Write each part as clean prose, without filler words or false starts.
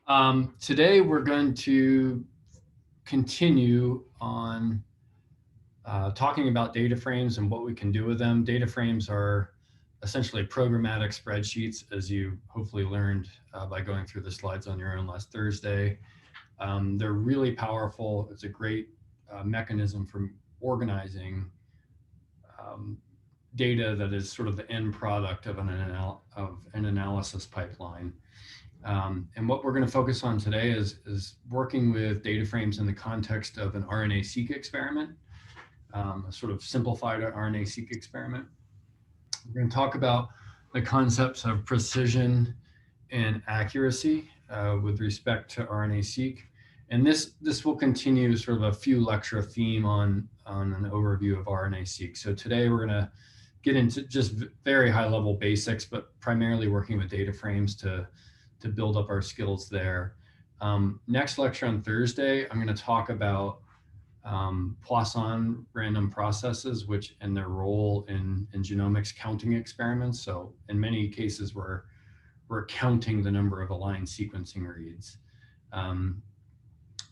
Today we're going to continue on talking about data frames and what we can do with them. Data frames are essentially programmatic spreadsheets, as you hopefully learned by going through the slides on your own last Thursday. They're really powerful. It's a great mechanism for organizing data that is sort of the end product of an analysis pipeline. And what we're going to focus on today is working with data frames in the context of an RNA-seq experiment, a sort of simplified RNA-seq experiment. We're going to talk about the concepts of precision and accuracy with respect to RNA-seq. And this will continue sort of a few lecture theme on an overview of RNA-seq. So today we're going to get into just very high level basics, but primarily working with data frames to build up our skills there. Next lecture on Thursday, I'm going to talk about Poisson random processes, and their role in genomics counting experiments. So in many cases, we're counting the number of aligned sequencing reads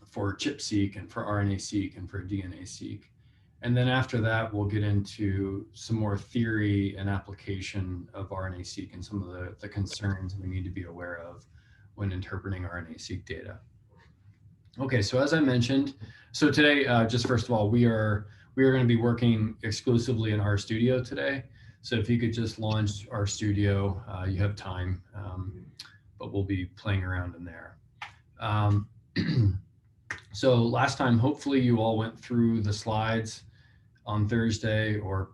for ChIP-seq and for RNA-seq and for DNA-seq. And then after that, we'll get into some more theory and application of RNA-seq and some of the concerns we need to be aware of when interpreting RNA-seq data. Okay, so as I mentioned, so today, just first of all, we are going to be working exclusively in RStudio today. So if you could just launch RStudio, you have time, but we'll be playing around in there. So last time, hopefully you all went through the slides on Thursday or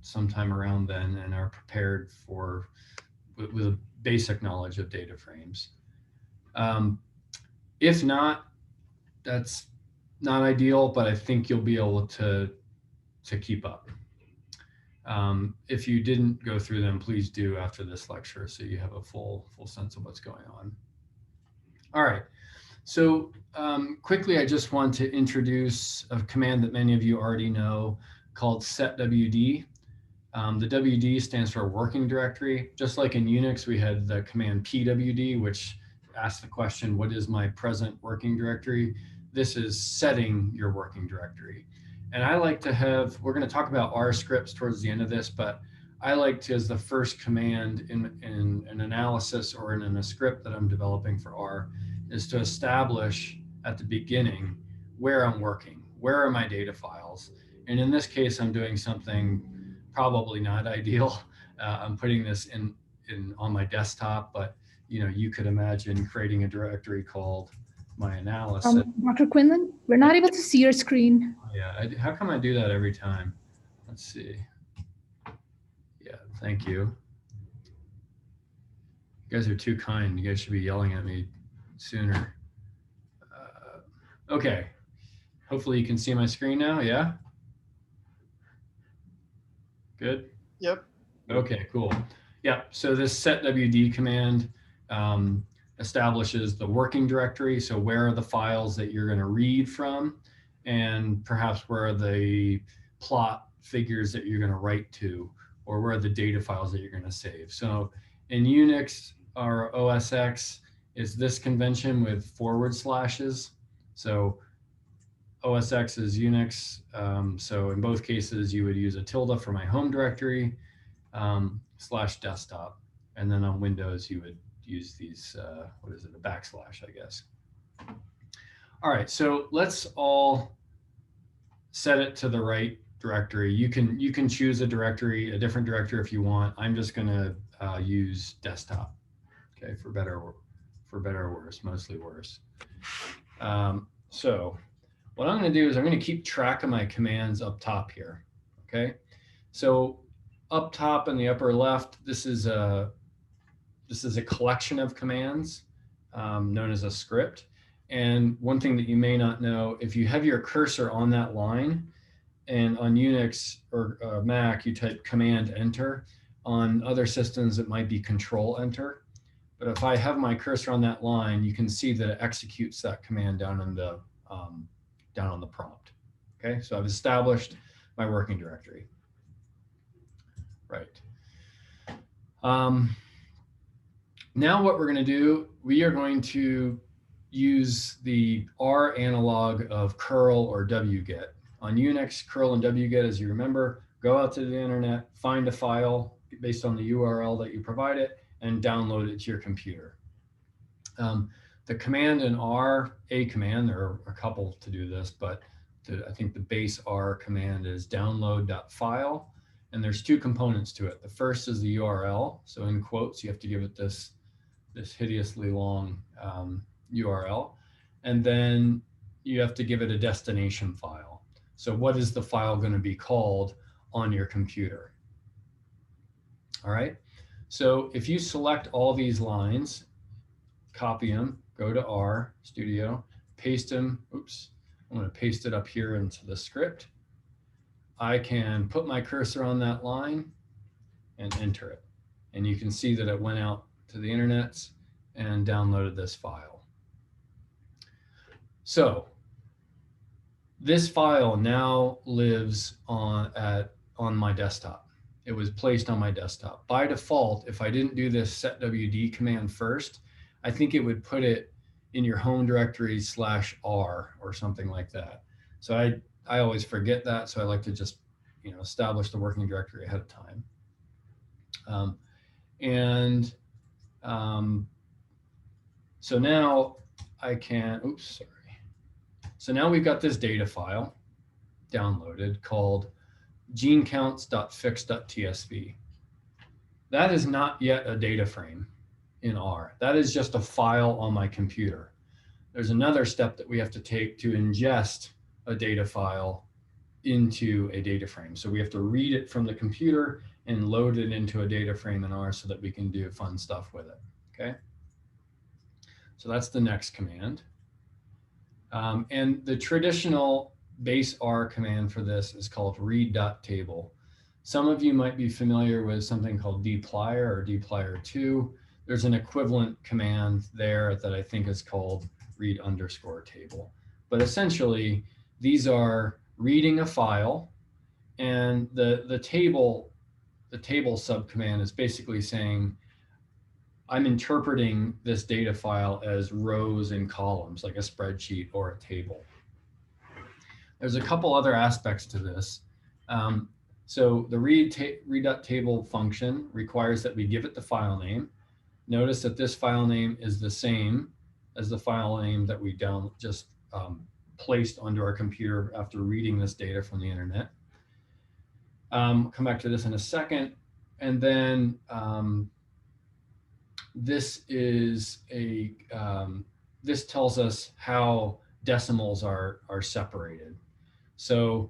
sometime around then and are prepared with a basic knowledge of data frames. If not, that's not ideal, but I think you'll be able to keep up. If you didn't go through them, please do after this lecture so you have a full sense of what's going on. All right. So quickly, I just want to introduce a command that many of you already know called setwd. The WD stands for working directory. Just like in Unix, we had the command pwd, which asks the question, what is my present working directory? This is setting your working directory. And I like to have, we're going to talk about R scripts towards the end of this, but I like to, as the first command in an analysis or in a script that I'm developing for R, is to establish at the beginning where I'm working, where are my data files. And in this case, I'm doing something probably not ideal. I'm putting this on my desktop, but you could imagine creating a directory called my analysis. Dr. Quinlan, we're not able to see your screen. Yeah, how come I do that every time? Let's see. Yeah, thank you. You guys are too kind. You guys should be yelling at me sooner. Okay, hopefully you can see my screen now, yeah? Good? Yep. Okay, cool. Yeah, so this setwd command establishes the working directory. So where are the files that you're going to read from, and perhaps where are the plot figures that you're going to write to, or where are the data files that you're going to save. So in Unix or OS X, it's this convention with forward slashes. So OS X is Unix. So in both cases, you would use a tilde for my home directory / desktop. And then on Windows, you would use these, what is it, a backslash, I guess. All right, so let's all set it to the right directory. You can choose a different directory if you want. I'm just going to use desktop, okay, for better or worse, mostly worse. So what I'm going to do is I'm going to keep track of my commands up top here, okay? So up top in the upper left, this is a collection of commands known as a script. And one thing that you may not know, if you have your cursor on that line, and on Unix or Mac, you type Command Enter. On other systems, it might be Control Enter. But if I have my cursor on that line, you can see that it executes that command down on the prompt. Okay, so I've established my working directory. Right. Now what we're going to do, we are going to use the R analog of curl or wget. On Unix, curl and wget, as you remember, go out to the internet, find a file based on the URL that you provide it, and download it to your computer. The command in R, a command, there are a couple to do this, but I think the base R command is download.file, and there's two components to it. The first is the URL, so in quotes, you have to give it this hideously long URL, and then you have to give it a destination file. So what is the file going to be called on your computer? All right, so if you select all these lines, copy them, go to R Studio, paste them. Oops, I'm going to paste it up here into the script. I can put my cursor on that line and enter it. And you can see that it went out to the internet and downloaded this file. So this file now lives on my desktop. It was placed on my desktop. By default, if I didn't do this setwd command first, I think it would put it in your home directory /R or something like that. So I always forget that, so I like to just establish the working directory ahead of time. So now I can, oops, sorry. So now we've got this data file downloaded called genecounts.fix.tsv. That is not yet a data frame in R. That is just a file on my computer. There's another step that we have to take to ingest a data file into a data frame. So we have to read it from the computer and load it into a data frame in R so that we can do fun stuff with it, okay? So that's the next command. And the traditional base R command for this is called read.table. Some of you might be familiar with something called dplyr or dplyr2. There's an equivalent command there that I think is called read_table. But essentially, these are reading a file, and the table subcommand is basically saying, I'm interpreting this data file as rows and columns, like a spreadsheet or a table. There's a couple other aspects to this. So the read.table function requires that we give it the file name. Notice that this file name is the same as the file name that we just placed onto our computer after reading this data from the internet. Come back to this in a second. And then this tells us how decimals are separated. So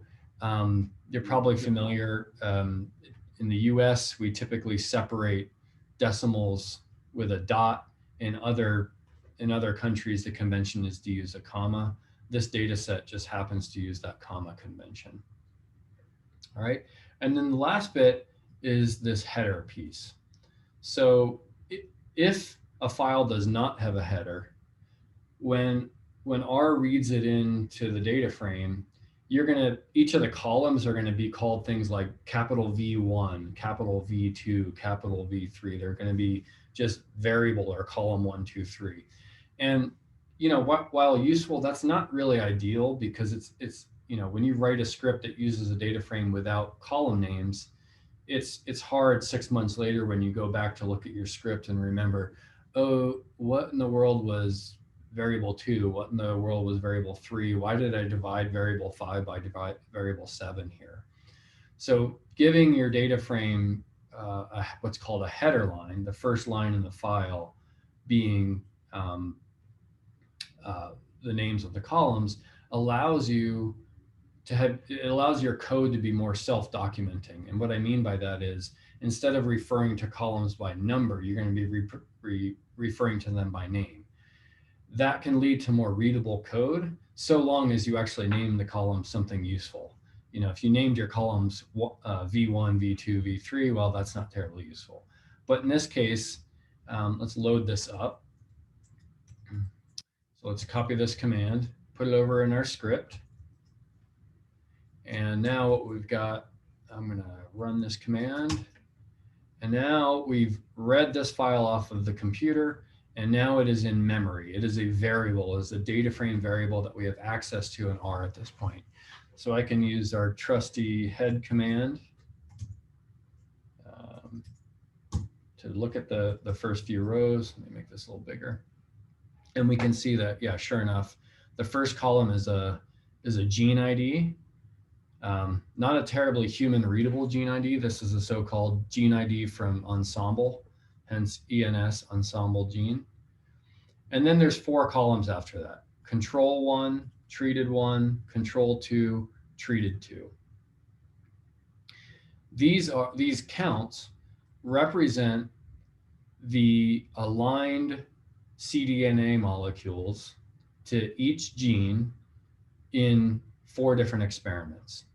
you're probably familiar, in the US, we typically separate decimals with a dot. In other countries, the convention is to use a comma. This data set just happens to use that comma convention. All right, and then the last bit is this header piece. So if a file does not have a header, when R reads it into the data frame, each of the columns are gonna be called things like capital V1, capital V2, capital V3. They're gonna be just variable or column 1, 2, 3. And while useful, that's not really ideal, because it's when you write a script that uses a data frame without column names, it's hard 6 months later when you go back to look at your script and remember, oh, what in the world was variable 2? What in the world was variable 3? Why did I divide variable 5 by variable 7 here? So giving your data frame what's called a header line, the first line in the file being the names of the columns, allows your code to be more self-documenting. And what I mean by that is, instead of referring to columns by number, you're going to be referring to them by name. That can lead to more readable code, so long as you actually name the column something useful. If you named your columns V1, V2, V3, well, that's not terribly useful. But in this case, let's load this up. So let's copy this command, put it over in our script. And now what we've got, I'm going to run this command. And now we've read this file off of the computer, and now it is in memory. It is a variable, it is a data frame variable that we have access to in R at this point. So I can use our trusty head command to look at the first few rows. Let me make this a little bigger. And we can see that, yeah, sure enough, the first column is a gene ID. Not a terribly human readable gene ID. This is a so-called gene ID from Ensemble, hence ENS, Ensemble gene. And then there's 4 columns after that. Control 1, treated 1, control 2, treated 2. These counts represent the aligned cDNA molecules to each gene in 4 different experiments.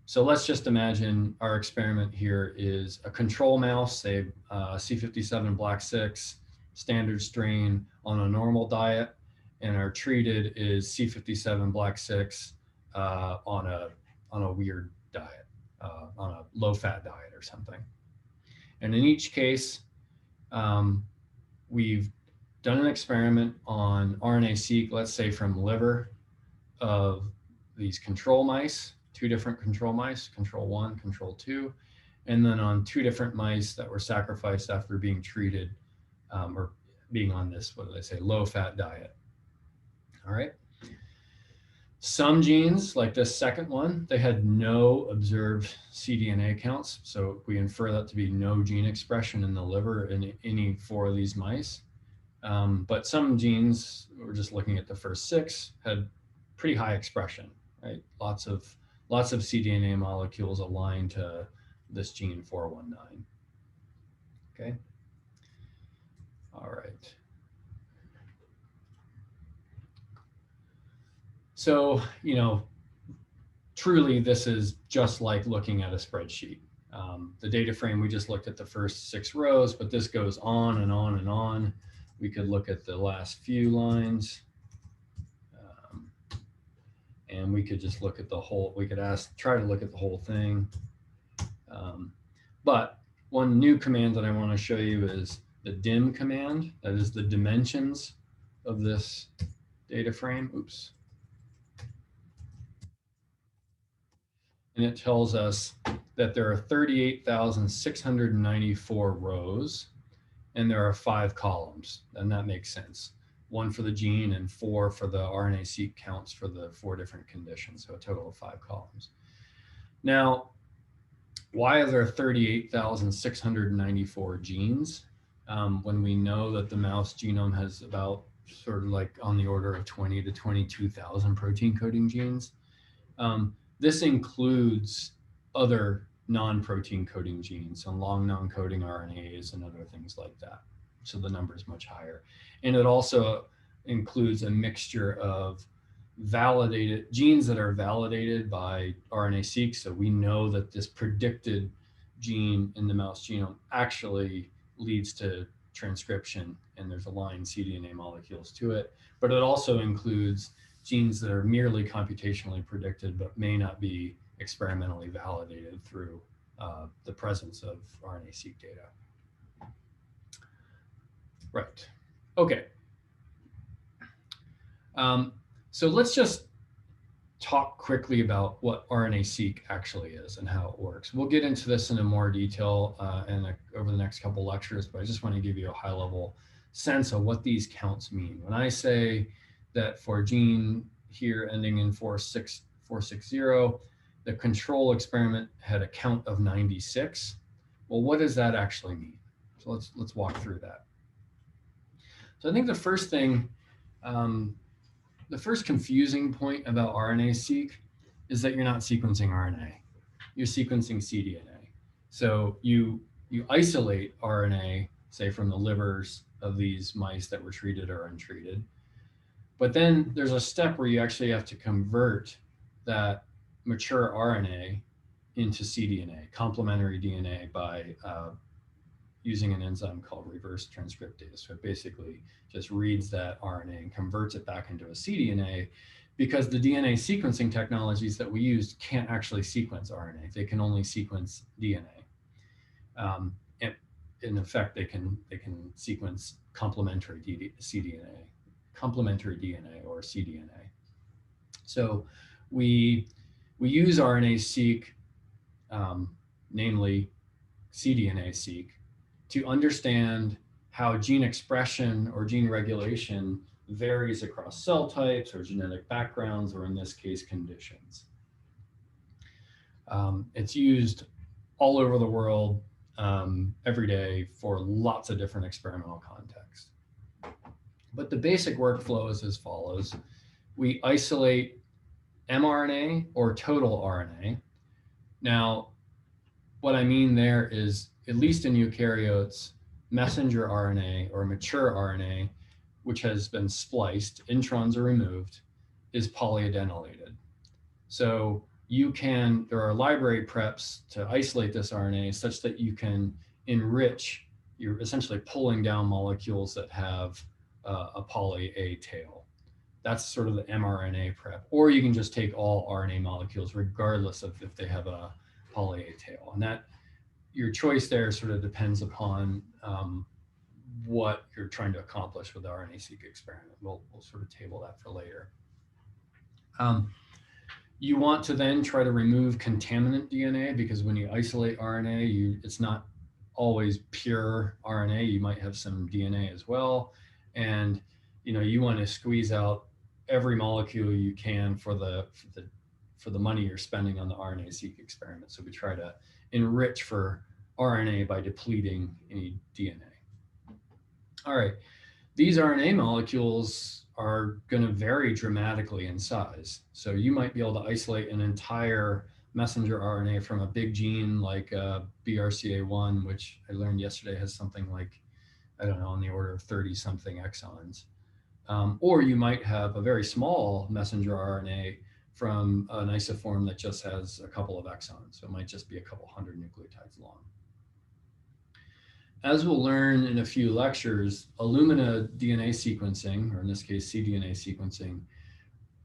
So let's just imagine our experiment here is a control mouse, say C57 black 6, standard strain on a normal diet, and our treated is C57 black 6 on a weird diet, on a low-fat diet or something. And in each case, we've done an experiment on RNA-seq, let's say from liver of these control mice, 2 different control mice, control 1, control 2, and then on 2 different mice that were sacrificed after being treated or being on this, what do they say, low-fat diet. All right. Some genes, like this second one, they had no observed cDNA counts. So we infer that to be no gene expression in the liver in any 4 of these mice. But some genes, we're just looking at the first 6, had pretty high expression, right? Lots of cDNA molecules aligned to this gene 419. Okay. All right. So, truly this is just like looking at a spreadsheet. The data frame, we just looked at the first 6 rows, but this goes on and on and on. We could look at the last few lines. And we could just look at the whole, we could try to look at the whole thing. But one new command that I want to show you is the dim command. That is the dimensions of this data frame. Oops. And it tells us that there are 38,694 rows and there are 5 columns. And that makes sense. 1 for the gene and 4 for the RNA-seq counts for the 4 different conditions. So a total of 5 columns. Now, why are there 38,694 genes when we know that the mouse genome has about sort of like on the order of 20 to 22,000 protein coding genes? This includes other non-protein coding genes and long non-coding RNAs and other things like that. So the number is much higher. And it also includes a mixture of validated genes that are validated by RNA-seq. So we know that this predicted gene in the mouse genome actually leads to transcription and there's aligned cDNA molecules to it. But it also includes genes that are merely computationally predicted but may not be experimentally validated through the presence of RNA-seq data. Right. Okay. So let's just talk quickly about what RNA-seq actually is and how it works. We'll get into this in more detail over the next couple lectures, but I just want to give you a high-level sense of what these counts mean. When I say that for a gene here ending in 460, the control experiment had a count of 96. Well, what does that actually mean? So let's walk through that. So I think the first thing, the first confusing point about RNA-seq is that you're not sequencing RNA. You're sequencing cDNA. So you isolate RNA, say from the livers of these mice that were treated or untreated. But then there's a step where you actually have to convert that mature RNA into cDNA, complementary DNA, by using an enzyme called reverse transcriptase. So it basically just reads that RNA and converts it back into a cDNA, because the DNA sequencing technologies that we use can't actually sequence RNA. They can only sequence DNA. in effect, they can sequence complementary cDNA, complementary DNA or cDNA. So we use RNA-seq, namely cDNA-seq, to understand how gene expression or gene regulation varies across cell types or genetic backgrounds, or in this case, conditions. It's used all over the world every day for lots of different experimental contexts. But the basic workflow is as follows. We isolate mRNA or total RNA. Now, what I mean there is, at least in eukaryotes, messenger RNA or mature RNA, which has been spliced, introns are removed, is polyadenylated. So there are library preps to isolate this RNA such that you can enrich, you're essentially pulling down molecules that have a poly A tail. That's sort of the mRNA prep. Or you can just take all RNA molecules regardless of if they have a poly A tail. And that, your choice there sort of depends upon what you're trying to accomplish with the RNA-seq experiment. We'll sort of table that for later. You want to then try to remove contaminant DNA, because when you isolate RNA, it's not always pure RNA. You might have some DNA as well. And you want to squeeze out every molecule you can for the money you're spending on the RNA-seq experiment. So we try to enrich for RNA by depleting any DNA. All right, these RNA molecules are going to vary dramatically in size. So you might be able to isolate an entire messenger RNA from a big gene like BRCA1, which I learned yesterday has something like, I don't know, on the order of 30 something exons. Or you might have a very small messenger RNA from an isoform that just has a couple of exons. So it might just be a couple hundred nucleotides long. As we'll learn in a few lectures, Illumina DNA sequencing, or in this case, cDNA sequencing,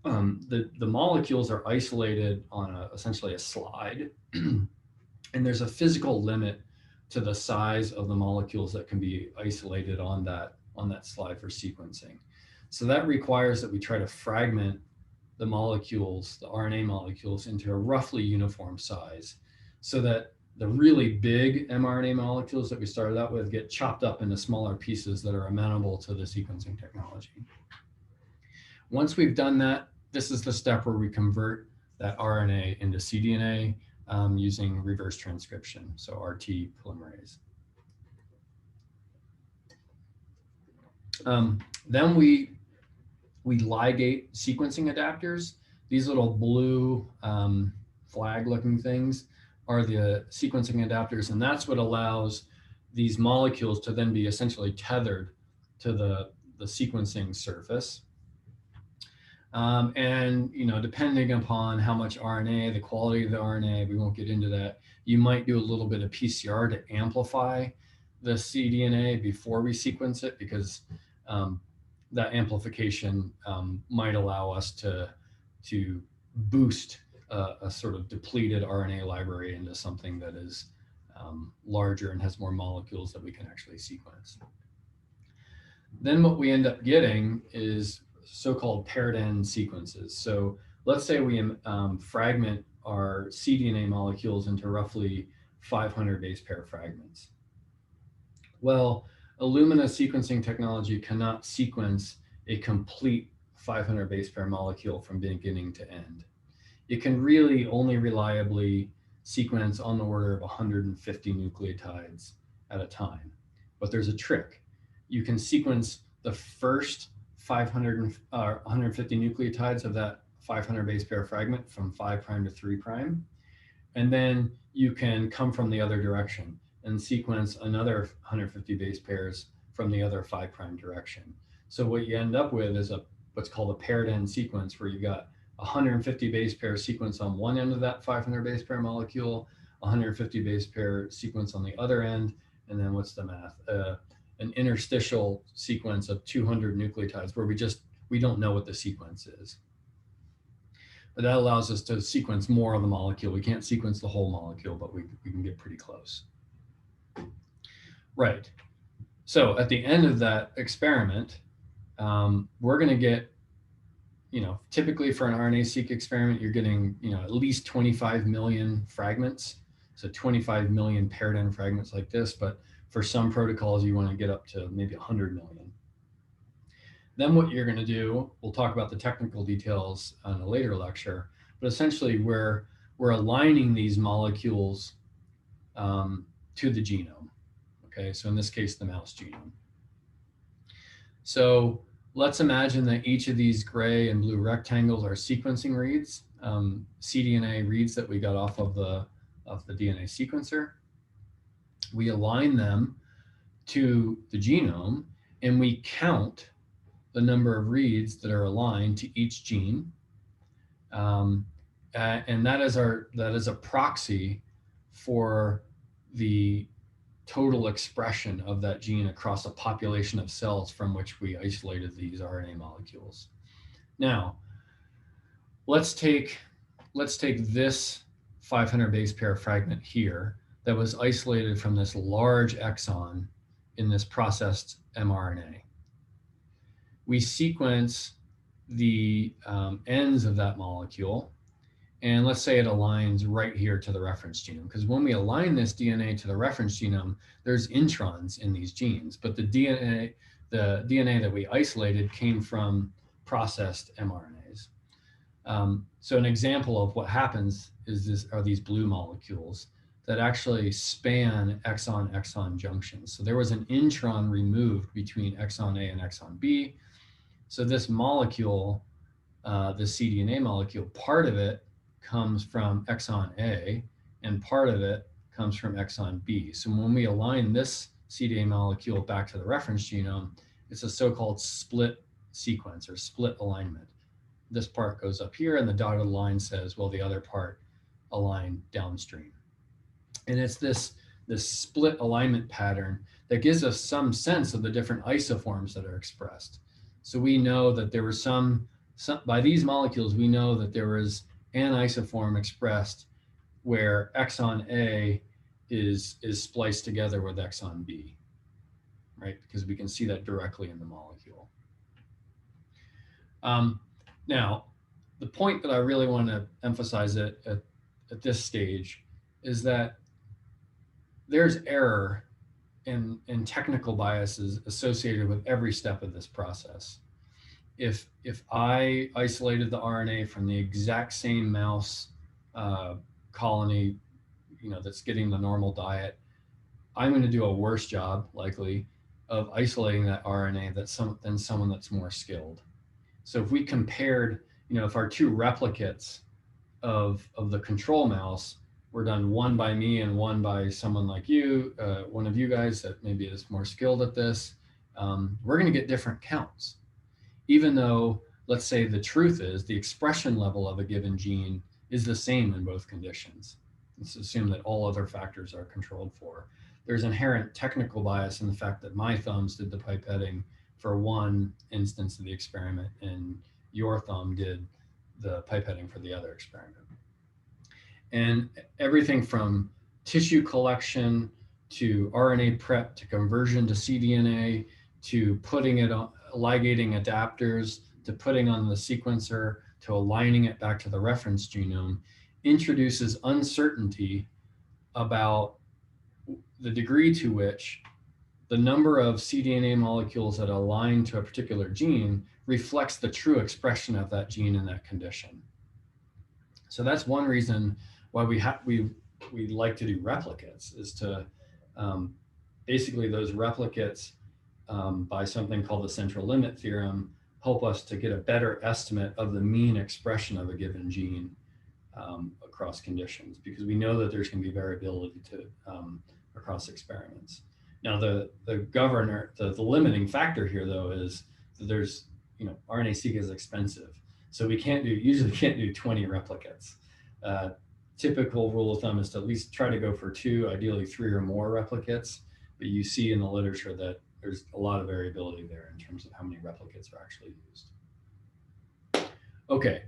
the molecules are isolated on essentially a slide. And there's a physical limit to the size of the molecules that can be isolated on that slide for sequencing. So that requires that we try to fragment the molecules, the RNA molecules, into a roughly uniform size, so that the really big mRNA molecules that we started out with get chopped up into smaller pieces that are amenable to the sequencing technology. Once we've done that, this is the step where we convert that RNA into cDNA using reverse transcription, so RT polymerase. Then we ligate sequencing adapters. These little blue flag-looking things are the sequencing adapters, and that's what allows these molecules to then be essentially tethered to the sequencing surface. And depending upon how much RNA, the quality of the RNA, we won't get into that, you might do a little bit of PCR to amplify the cDNA before we sequence it, because that amplification might allow us to boost a sort of depleted RNA library into something that is larger and has more molecules that we can actually sequence. Then what we end up getting is so-called paired-end sequences. So let's say we fragment our cDNA molecules into roughly 500 base pair fragments. Well, Illumina sequencing technology cannot sequence a complete 500 base pair molecule from beginning to end. It can really only reliably sequence on the order of 150 nucleotides at a time. But there's a trick. You can sequence the first 150 nucleotides of that 500 base pair fragment from 5' to 3', and then you can come from the other direction and sequence another 150 base pairs from the other 5' direction. So what you end up with is what's called a paired end sequence, where you've got 150 base pair sequence on one end of that 500 base pair molecule, 150 base pair sequence on the other end, and then what's the math? An interstitial sequence of 200 nucleotides where we don't know what the sequence is. But that allows us to sequence more of the molecule. We can't sequence the whole molecule, but we can get pretty close. Right. So at the end of that experiment, we're going to get, typically for an RNA-seq experiment, you're getting, at least 25 million fragments. So 25 million paired end fragments like this. But for some protocols, you want to get up to maybe 100 million. Then what you're going to do, we'll talk about the technical details on a later lecture, but essentially we're aligning these molecules to the genome. Okay, so in this case, the mouse genome. So let's imagine that each of these gray and blue rectangles are sequencing reads, cDNA reads that we got off of the DNA sequencer. We align them to the genome, and we count the number of reads that are aligned to each gene. And that is a proxy for the total expression of that gene across a population of cells from which we isolated these RNA molecules. Now, let's take this 500 base pair fragment here that was isolated from this large exon in this processed mRNA. We sequence the ends of that molecule, and let's say it aligns right here to the reference genome. Because when we align this DNA to the reference genome, there's introns in these genes, but the DNA that we isolated came from processed mRNAs. So an example of what happens are these blue molecules that actually span exon-exon junctions. So there was an intron removed between exon A and exon B. So this molecule, the cDNA molecule, part of it comes from exon A and part of it comes from exon B. So when we align this cDNA molecule back to the reference genome, it's a so-called split sequence or split alignment. This part goes up here and the dotted line says, well, the other part aligned downstream. And it's this split alignment pattern that gives us some sense of the different isoforms that are expressed. So we know that there was by these molecules, we know that there was an isoform expressed where exon A is spliced together with exon B, right? Because we can see that directly in the molecule. Now, the point that I really want to emphasize at this stage is that there's error and technical biases associated with every step of this process. If I isolated the RNA from the exact same mouse colony, that's getting the normal diet, I'm going to do a worse job, likely, of isolating that RNA than someone that's more skilled. So if we compared, if our two replicates of the control mouse were done one by me and one by someone like you, one of you guys that maybe is more skilled at this, we're going to get different counts. Even though, let's say the truth is the expression level of a given gene is the same in both conditions. Let's assume that all other factors are controlled for. There's inherent technical bias in the fact that my thumbs did the pipetting for one instance of the experiment and your thumb did the pipetting for the other experiment. And everything from tissue collection to RNA prep to conversion to cDNA to putting it on ligating adapters to putting on the sequencer to aligning it back to the reference genome introduces uncertainty about the degree to which the number of cDNA molecules that align to a particular gene reflects the true expression of that gene in that condition. So that's one reason why we like to do replicates, is to basically those replicates by something called the central limit theorem help us to get a better estimate of the mean expression of a given gene across conditions, because we know that there's going to be variability across experiments. Now, the limiting factor here, though, is that there's, RNA-seq is expensive. So we usually can't do 20 replicates. Typical rule of thumb is to at least try to go for 2, ideally 3 or more replicates. But you see in the literature that there's a lot of variability there in terms of how many replicates are actually used. Okay,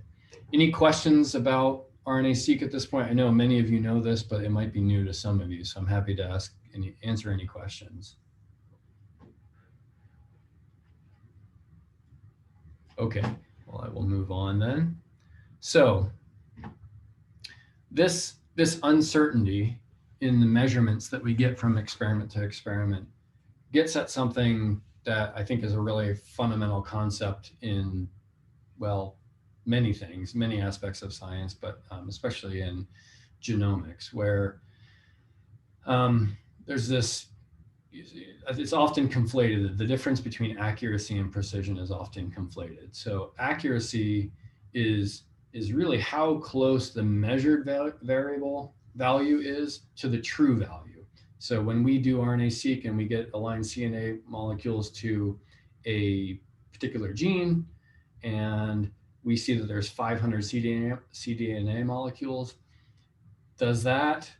any questions about RNA-seq at this point? I know many of you know this, but it might be new to some of you, so I'm happy to answer any questions. Okay, well, I will move on then. So this uncertainty in the measurements that we get from experiment to experiment gets at something that I think is a really fundamental concept in, well, many things, many aspects of science, but especially in genomics, where there's this, it's often conflated. The difference between accuracy and precision is often conflated. So accuracy is really how close the measured variable value is to the true value. So when we do RNA-seq and we get aligned CNA molecules to a particular gene, and we see that there's 500 cDNA molecules, does that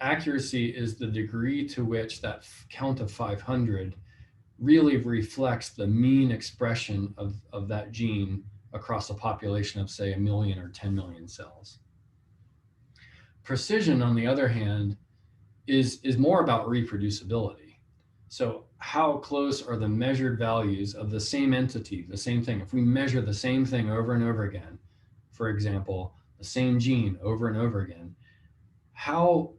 accuracy is the degree to which that count of 500 really reflects the mean expression of that gene across a population of, say, 1 million or 10 million cells. Precision, on the other hand, is more about reproducibility. So how close are the measured values of the same entity, the same thing? If we measure the same thing over and over again, for example, the same gene over and over again, how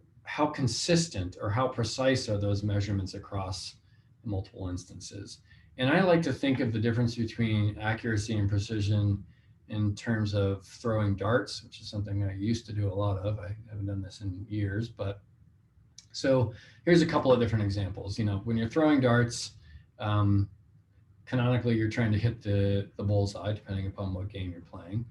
consistent or how precise are those measurements across multiple instances? And I like to think of the difference between accuracy and precision in terms of throwing darts, which is something I used to do a lot of. I haven't done this in years, but so here's a couple of different examples. You know, when you're throwing darts, canonically you're trying to hit the bullseye, depending upon what game you're playing.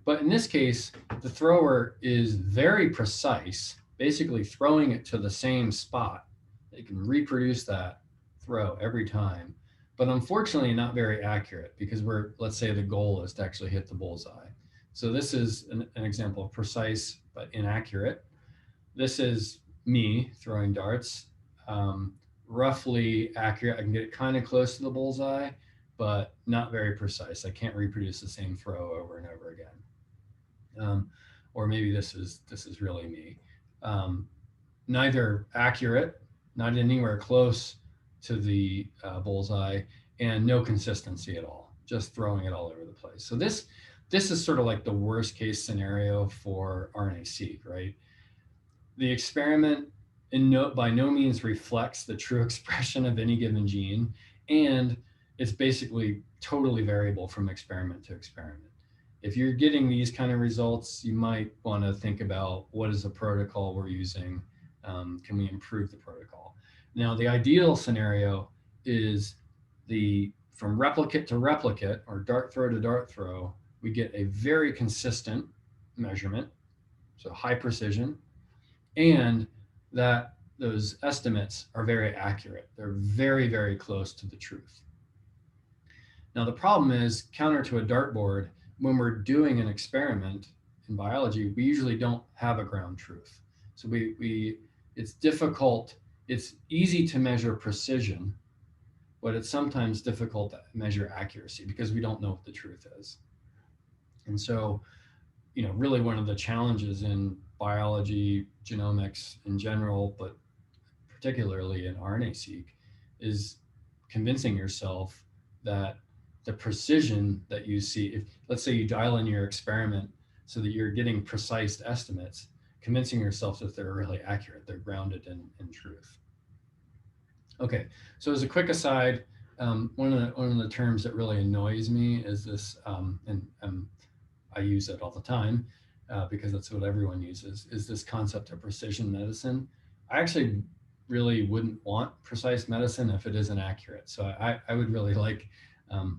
But in this case, the thrower is very precise, basically throwing it to the same spot. They can reproduce that throw every time, but unfortunately not very accurate, because let's say the goal is to actually hit the bullseye. So this is an example of precise but inaccurate. This is me throwing darts, roughly accurate. I can get it kind of close to the bullseye, but not very precise. I can't reproduce the same throw over and over again. Or maybe this is really me. Neither accurate, not anywhere close to the bullseye, and no consistency at all, just throwing it all over the place. So this is sort of like the worst case scenario for RNA-seq, right? The experiment by no means reflects the true expression of any given gene, and it's basically totally variable from experiment to experiment. If you're getting these kind of results, you might want to think about what is the protocol we're using. Can we improve the protocol? Now, the ideal scenario is from replicate to replicate, or dart throw to dart throw, we get a very consistent measurement, so high precision, and that those estimates are very accurate. They're very, very close to the truth. Now, the problem is, counter to a dartboard, when we're doing an experiment in biology, we usually don't have a ground truth. So it's difficult. It's easy to measure precision, but it's sometimes difficult to measure accuracy because we don't know what the truth is. And so, you know, really one of the challenges in biology, genomics in general, but particularly in RNA-seq, is convincing yourself that the precision that you see, if let's say you dial in your experiment so that you're getting precise estimates, convincing yourself that they're really accurate, they're grounded in truth. Okay, so as a quick aside, one of the terms that really annoys me is this, and I use it all the time because that's what everyone uses, is this concept of precision medicine. I actually really wouldn't want precise medicine if it isn't accurate. So I would really like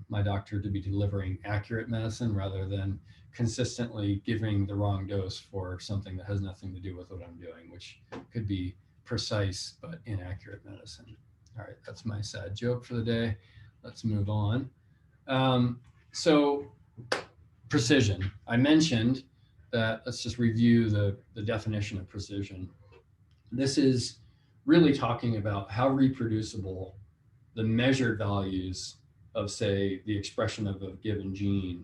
my doctor to be delivering accurate medicine rather than consistently giving the wrong dose for something that has nothing to do with what I'm doing, which could be precise but inaccurate medicine. All right, that's my sad joke for the day. Let's move on. So precision. I mentioned that, let's just review the definition of precision. This is really talking about how reproducible the measured values of, say, the expression of a given gene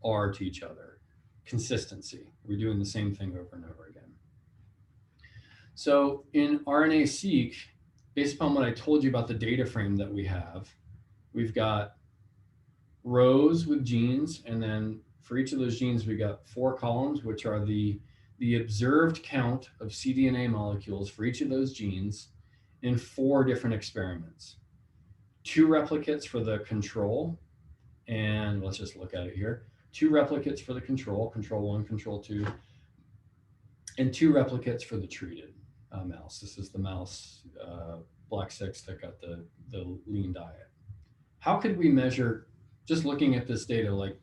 are to each other. Consistency. We're doing the same thing over and over again. So in RNA-seq, based upon what I told you about the data frame that we have, we've got rows with genes, and then for each of those genes, we got 4 columns, which are the observed count of cDNA molecules for each of those genes in 4 different experiments. 2 replicates for the control, and let's just look at it here. 2 replicates for the control 1, control 2, and 2 replicates for the treated mouse. This is the mouse black 6 that got the lean diet. How could we measure, just looking at this data, like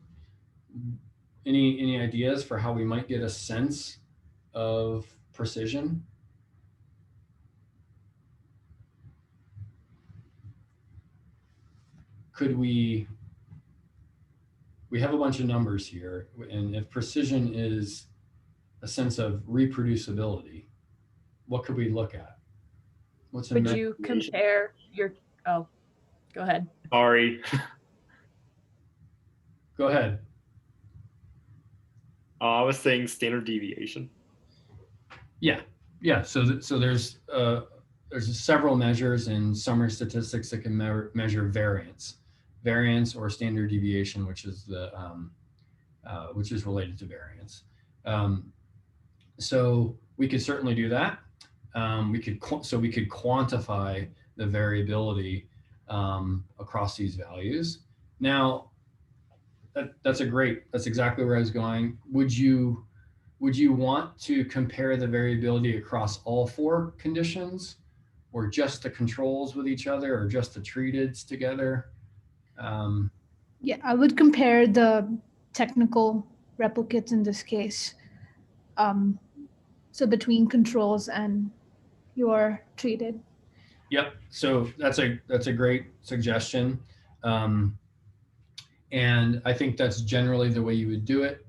any ideas for how we might get a sense of precision? Could we have a bunch of numbers here, and if precision is a sense of reproducibility, what could we look at? What's a Would you compare your, oh, go ahead. Sorry. Go ahead. I was saying standard deviation. Yeah. So there's several measures in summary statistics that can measure variance or standard deviation, which is which is related to variance. So we could certainly do that. We could quantify the variability across these values. Now, that's exactly where I was going. Would you want to compare the variability across all 4 conditions, or just the controls with each other, or just the treateds together? Yeah, I would compare the technical replicates in this case. So between controls and your treated. Yep. So that's a great suggestion. And I think that's generally the way you would do it.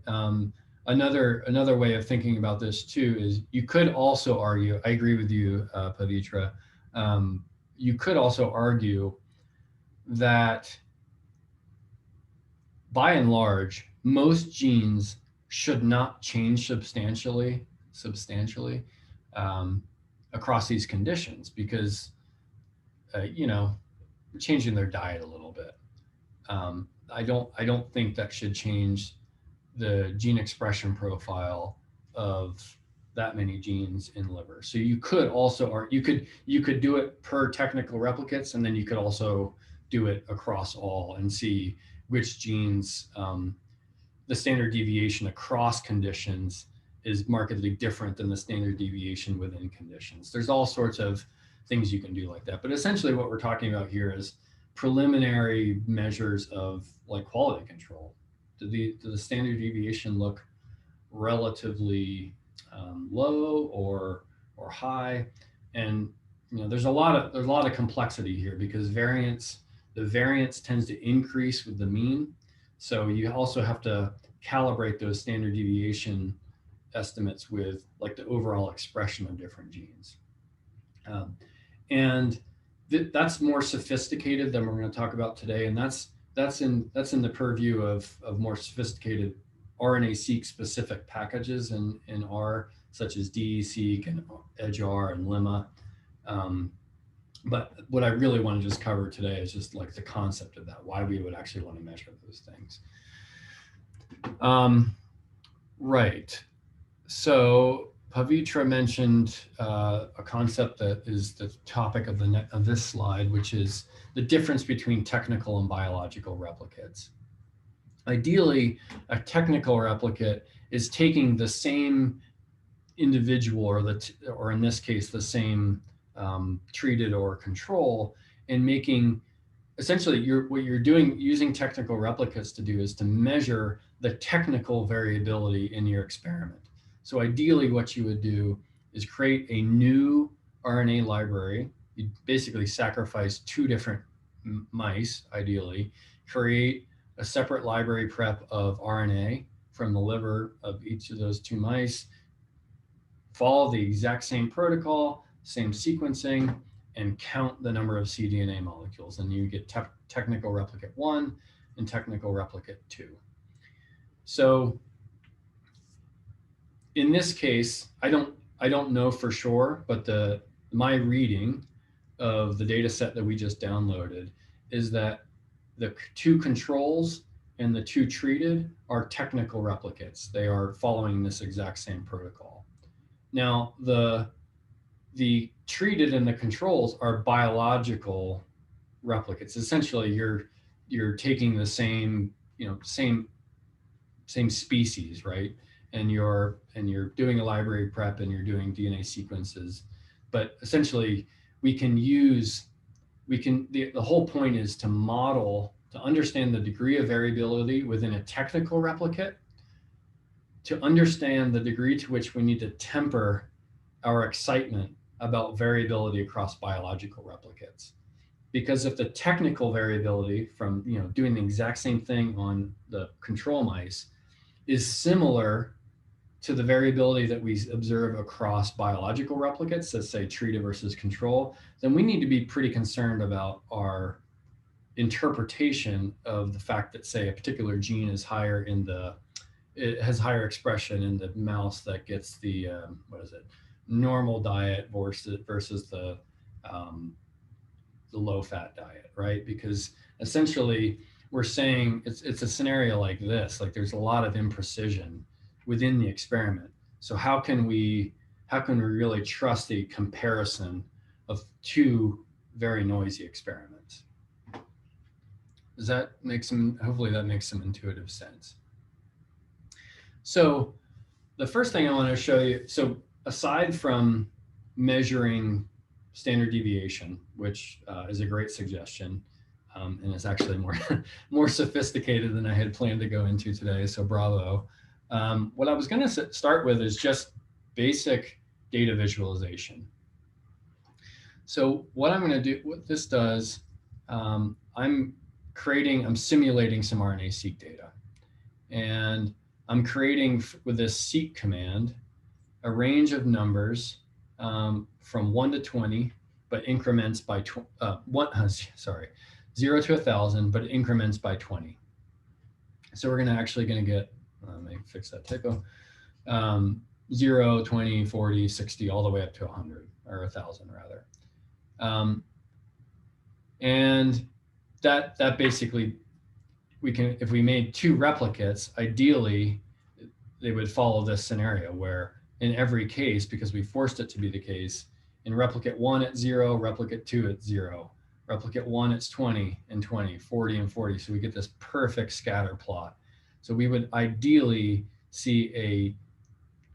Another way of thinking about this too is you could also argue, I agree with you, Pavitra, you could also argue that by and large, most genes should not change substantially across these conditions, because changing their diet a little bit. I don't think that should change the gene expression profile of that many genes in liver. So you could also, or you could do it per technical replicates, and then you could also do it across all and see which genes, the standard deviation across conditions is markedly different than the standard deviation within conditions. There's all sorts of things you can do like that. But essentially what we're talking about here is preliminary measures of like quality control. Do the standard deviation look relatively low or high? And there's a lot of complexity here, because the variance tends to increase with the mean. So you also have to calibrate those standard deviation estimates with like the overall expression of different genes. And that's more sophisticated than we're going to talk about today. And that's in the purview of more sophisticated RNA-seq specific packages in R, such as DE-seq and EdgeR and Lemma. But what I really want to just cover today is just like the concept of that, why we would actually want to measure those things. Right. So Pavitra mentioned a concept that is the topic of this slide, which is the difference between technical and biological replicates. Ideally, a technical replicate is taking the same individual, or in this case, the same treated or control, and making essentially what you're doing using technical replicates to do is to measure the technical variability in your experiment. So ideally what you would do is create a new RNA library. You basically sacrifice 2 different mice, ideally, create a separate library prep of RNA from the liver of each of those 2 mice, follow the exact same protocol, same sequencing, and count the number of cDNA molecules. And you get technical replicate 1 and technical replicate 2. So in this case, I don't know for sure, but my reading of the data set that we just downloaded is that the two controls and the two treated are technical replicates. They are following this exact same protocol. Now, the treated and the controls are biological replicates. Essentially, you're taking the same, same species, right? And you're doing a library prep and you're doing DNA sequences. But essentially, the whole point is to understand the degree of variability within a technical replicate, to understand the degree to which we need to temper our excitement about variability across biological replicates. Because if the technical variability from doing the exact same thing on the control mice is similar to the variability that we observe across biological replicates, let's say treated versus control, then we need to be pretty concerned about our interpretation of the fact that, say, a particular gene is it has higher expression in the mouse that gets the normal diet versus the low-fat diet, right? Because essentially we're saying it's a scenario like this, like there's a lot of imprecision within the experiment. So how can we really trust the comparison of two very noisy experiments? Hopefully that makes some intuitive sense. So the first thing I want to show you, so aside from measuring standard deviation, which is a great suggestion, and it's actually more sophisticated than I had planned to go into today, so bravo. What I was going to start with is just basic data visualization. So what this does, I'm simulating some RNA-seq data. And I'm creating, with this seq command, a range of numbers from 1 to 20, but increments by 0 to 1,000, but increments by 20. So we're going to get, let me fix that typo, 0, 20, 40, 60, all the way up to 100, or 1,000 rather. And that basically, if we made two replicates, ideally, they would follow this scenario where in every case, because we forced it to be the case, in replicate 1 at 0, replicate 2 at 0, replicate 1 it's 20 and 20, 40 and 40. So we get this perfect scatter plot. So we would ideally see a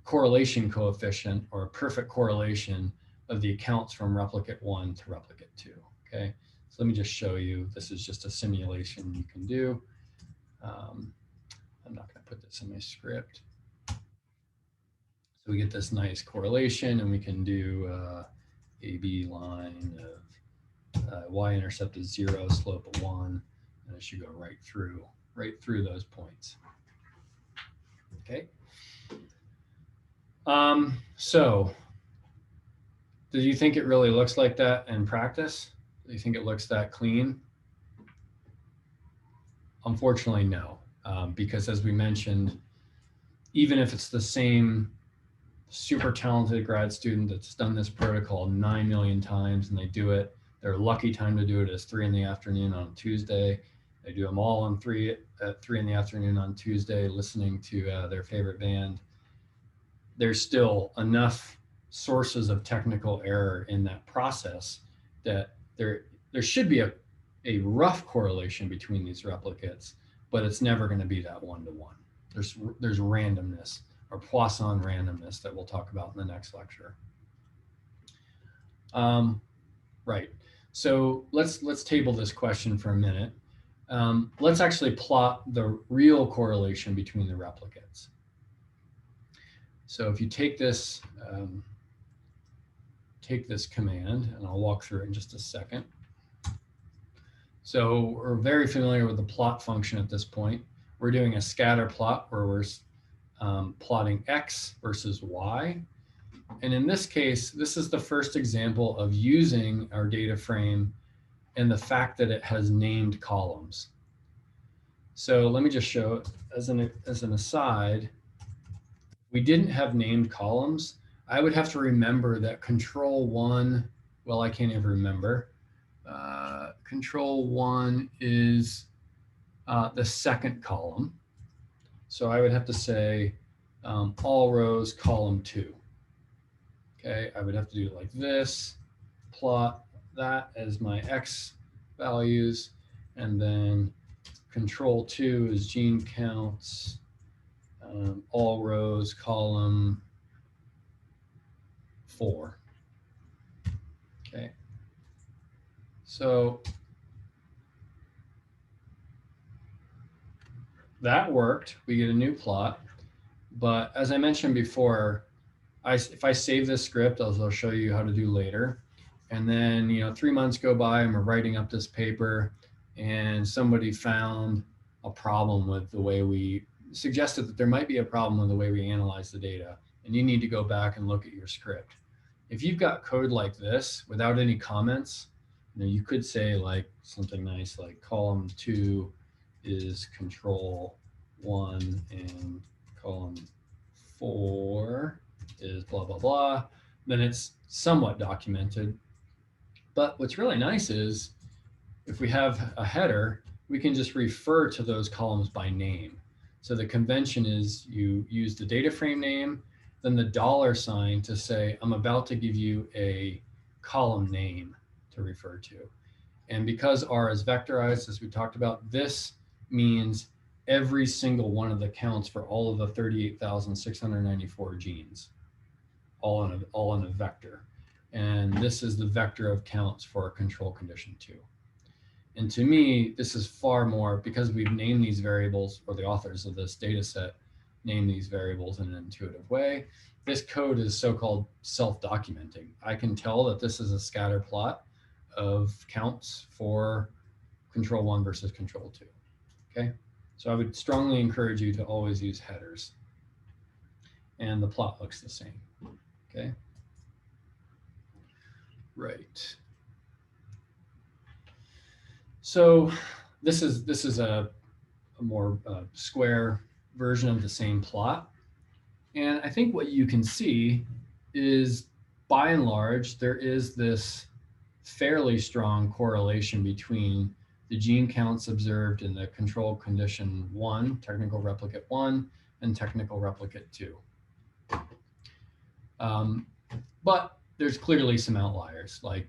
correlation coefficient or a perfect correlation of the accounts from replicate 1 to replicate 2. Okay, so let me just show you. This is just a simulation you can do. I'm not going to put this in my script. So we get this nice correlation, and we can do AB line of y-intercept is 0, slope of 1, and it should go right through those points. Okay. So do you think it really looks like that in practice? Do you think it looks that clean? Unfortunately, no, because as we mentioned, even if it's the same super talented grad student that's done this protocol 9 million times and they do it, their lucky time to do it is 3 in the afternoon on Tuesday. They do them all at 3 in the afternoon on Tuesday, listening to their favorite band. There's still enough sources of technical error in that process that there should be a rough correlation between these replicates, but it's never going to be that 1-to-1. There's randomness, or Poisson randomness, that we'll talk about in the next lecture. Right. So let's table this question for a minute. Let's actually plot the real correlation between the replicates. So if you take this command, and I'll walk through it in just a second. So we're very familiar with the plot function at this point. We're doing a scatter plot where we're plotting X versus Y. And in this case, this is the first example of using our data frame and the fact that it has named columns. So let me just show it as an aside. If we didn't have named columns, I would have to remember that control 1, well, I can't even remember. Control 1 is the second column. So I would have to say all rows column 2. Okay, I would have to do it like this, plot that as my X values, and then control 2 is gene counts, all rows column 4. Okay, so that worked. We get a new plot, but as I mentioned before, if I save this script, as I'll show you how to do later, and then 3 months go by and we're writing up this paper, and somebody found a problem with the way we suggested that there might be a problem with the way we analyze the data, and you need to go back and look at your script. If you've got code like this without any comments, you could say like something nice like column 2 is control 1 and column 4 is blah, blah, blah. Then it's somewhat documented. But what's really nice is if we have a header, we can just refer to those columns by name. So the convention is you use the data frame name, then the $sign to say, I'm about to give you a column name to refer to. And because R is vectorized, as we talked about, this means every single one of the counts for all of the 38,694 genes, all in a vector. And this is the vector of counts for control condition 2. And to me, this is far more, because we've named these variables, or the authors of this data set name these variables in an intuitive way. This code is so-called self-documenting. I can tell that this is a scatter plot of counts for control 1 versus control 2. Okay, so I would strongly encourage you to always use headers. And the plot looks the same. Okay, right. So this is a more square version of the same plot. And I think what you can see is, by and large, there is this fairly strong correlation between the gene counts observed in the control condition 1, technical replicate 1, and technical replicate 2. But there's clearly some outliers, like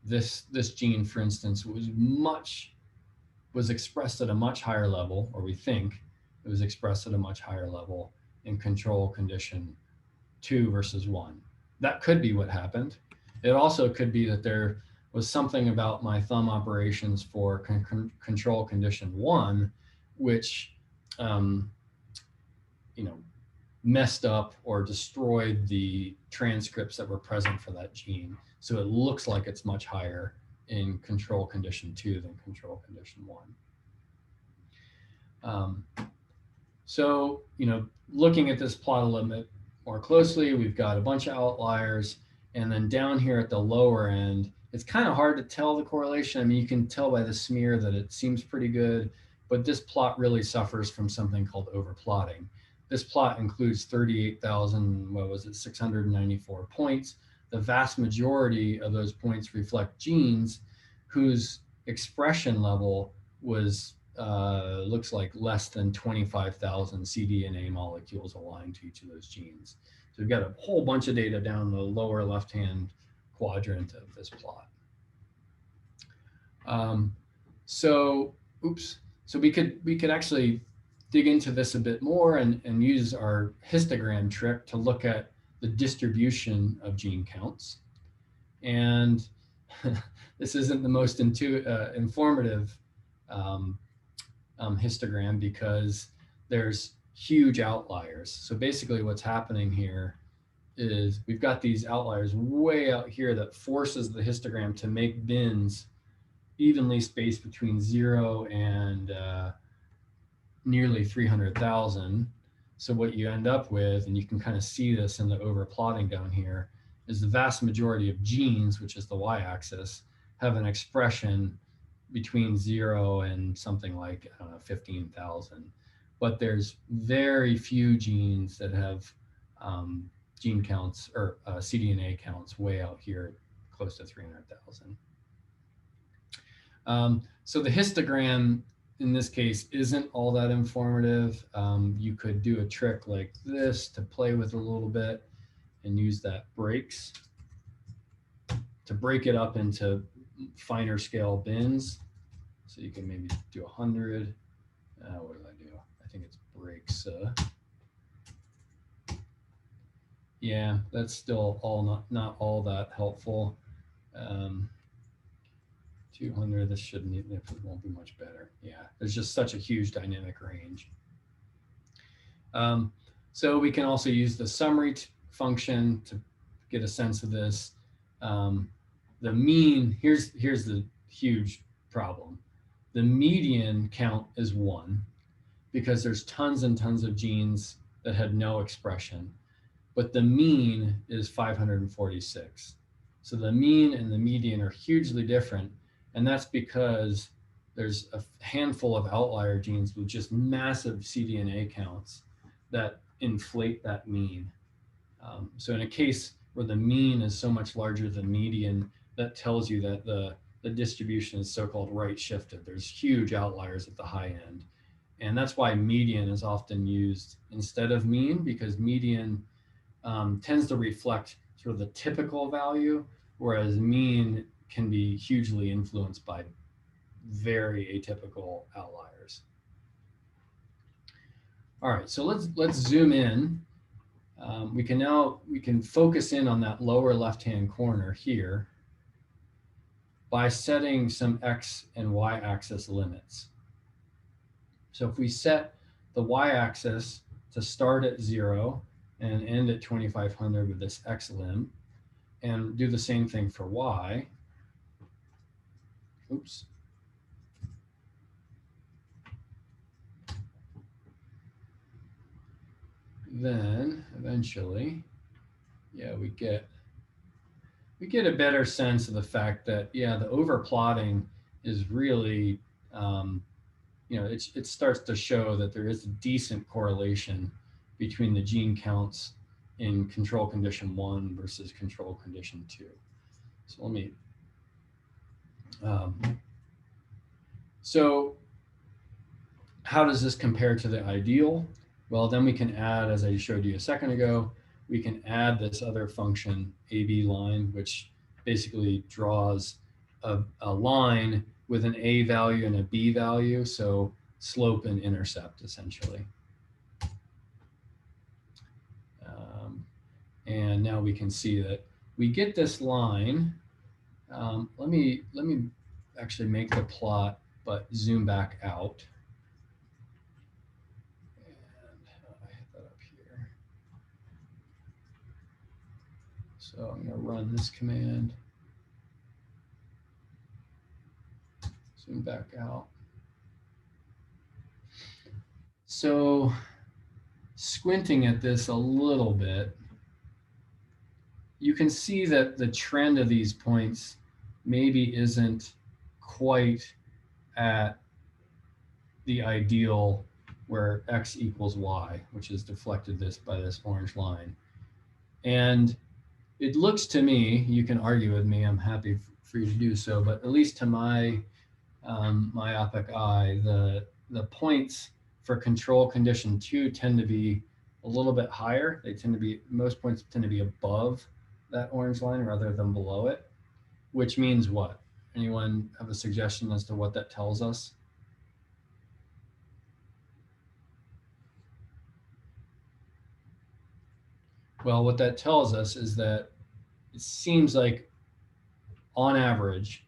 this gene, for instance, was expressed at a much higher level, or we think it was expressed at a much higher level in control condition 2 versus 1. That could be what happened. It also could be that there was something about my thumb operations for control condition 1, which messed up or destroyed the transcripts that were present for that gene. So it looks like it's much higher in control condition 2 than control condition 1. So, looking at this plot a little bit more closely, we've got a bunch of outliers. And then down here at the lower end, it's kind of hard to tell the correlation. I mean, you can tell by the smear that it seems pretty good, but this plot really suffers from something called overplotting. This plot includes 38,694 points. The vast majority of those points reflect genes whose expression level was looks like less than 25,000 cDNA molecules aligned to each of those genes. So we've got a whole bunch of data down the lower left-hand quadrant of this plot. So we could actually dig into this a bit more and use our histogram trick to look at the distribution of gene counts. And this isn't the most informative histogram, because there's huge outliers. So basically what's happening here is we've got these outliers way out here that forces the histogram to make bins evenly spaced between 0 and nearly 300,000. So what you end up with, and you can kind of see this in the overplotting down here, is the vast majority of genes, which is the y-axis, have an expression between 0 and something like 15,000. But there's very few genes that have gene counts or cDNA counts way out here, close to 300,000. So the histogram in this case isn't all that informative. You could do a trick like this to play with a little bit and use that breaks to break it up into finer scale bins. So you can maybe do 100. What did I do? I think it's breaks. Yeah, that's still all not all that helpful. 200, this shouldn't even, it won't be much better. Yeah, there's just such a huge dynamic range. So we can also use the summary function to get a sense of this. The mean, here's the huge problem. The median count is 1 because there's tons and tons of genes that had no expression, but the mean is 546. So the mean and the median are hugely different, and that's because there's a handful of outlier genes with just massive cDNA counts that inflate that mean. So in a case where the mean is so much larger than median, that tells you that the distribution is so-called right shifted. There's huge outliers at the high end. And that's why median is often used instead of mean, because median tends to reflect sort of the typical value, whereas mean can be hugely influenced by very atypical outliers. All right, so let's zoom in. We can focus in on that lower left-hand corner here by setting some X and Y axis limits. So if we set the Y axis to start at 0 and end at 2500 with this X lim, and do the same thing for Y. Oops. Then eventually, yeah, we get a better sense of the fact that, yeah, the overplotting is really, you know, it starts to show that there is a decent correlation between the gene counts in control condition 1 versus control condition 2. So let me, so how does this compare to the ideal? Well, then we can add, as I showed you a second ago, we can add this other function, AB line, which basically draws a line with an A value and a B value, so slope and intercept, essentially. And now we can see that we get this line. Let me actually make the plot, but zoom back out. So I'm going to run this command. Zoom back out. So squinting at this a little bit, you can see that the trend of these points maybe isn't quite at the ideal where X equals Y, which is deflected by this orange line. And it looks to me, you can argue with me, I'm happy for you to do so, but at least to my myopic eye, the points for control condition 2 tend to be a little bit higher. They tend to be, most points tend to be above that orange line rather than below it, which means what? Anyone have a suggestion as to what that tells us? Well, what that tells us is that it seems like, on average,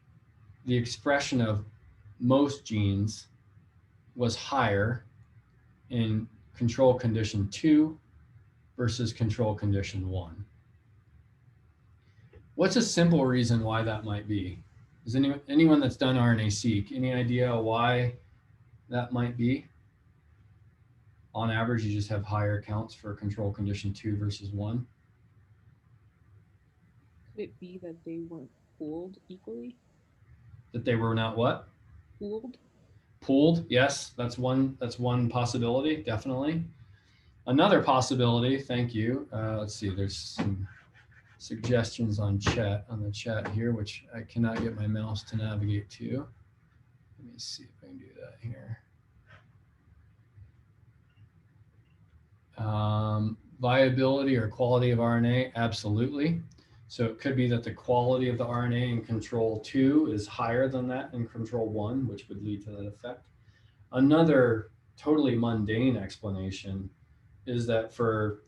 the expression of most genes was higher in control condition 2 versus control condition 1. What's a simple reason why that might be? Is anyone that's done RNA-seq, any idea why that might be? On average, you just have higher counts for control condition 2 versus 1. Could it be that they weren't pooled equally? That they were not what? Pooled? Pooled, yes, that's one possibility, definitely. Another possibility, thank you. Let's see, there's some suggestions on the chat here, which I cannot get my mouse to navigate to. Let me see if I can do that here. Viability or quality of RNA, absolutely. So it could be that the quality of the RNA in control 2 is higher than that in control 1, which would lead to that effect. Another totally mundane explanation is that for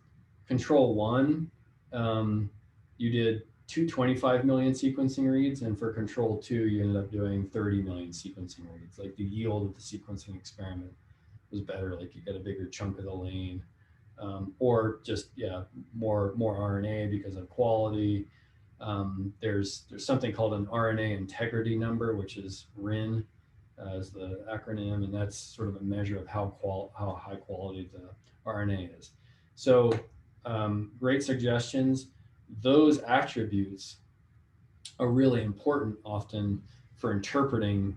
control 1, you did 225 million sequencing reads, and for control 2, you ended up doing 30 million sequencing reads. Like the yield of the sequencing experiment was better, like you get a bigger chunk of the lane. Or just, yeah, more RNA because of quality. There's something called an RNA integrity number, which is RIN as the acronym, and that's sort of a measure of how high quality the RNA is. So great suggestions. Those attributes are really important often for interpreting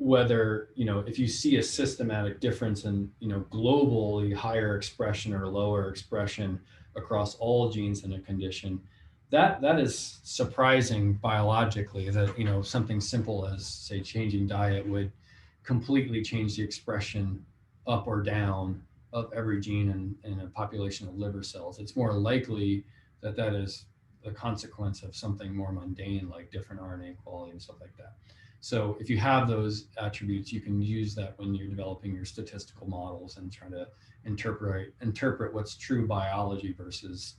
whether, if you see a systematic difference in, globally higher expression or lower expression across all genes in a condition, that is surprising biologically, that, something simple as, say, changing diet would completely change the expression up or down of every gene in a population of liver cells. It's more likely that that is the consequence of something more mundane, like different RNA quality and stuff like that. So if you have those attributes, you can use that when you're developing your statistical models and trying to interpret what's true biology versus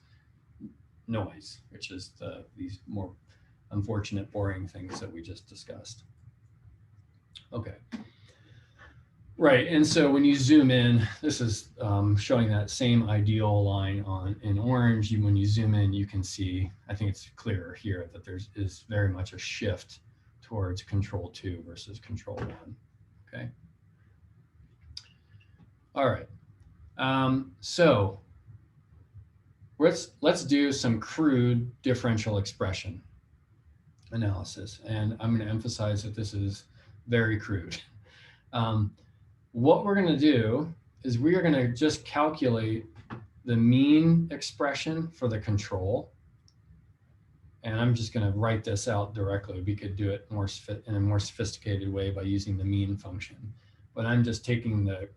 noise, which is these more unfortunate, boring things that we just discussed. Okay. Right, and so when you zoom in, this is showing that same ideal line in orange. When you zoom in, you can see, I think it's clearer here, that there is very much a shift towards control 2 versus control 1, okay? All right, so let's do some crude differential expression analysis. And I'm gonna emphasize that this is very crude. What we're gonna do is we are gonna just calculate the mean expression for the control. And I'm just going to write this out directly. We could do it in a more sophisticated way by using the mean function. But I'm just taking the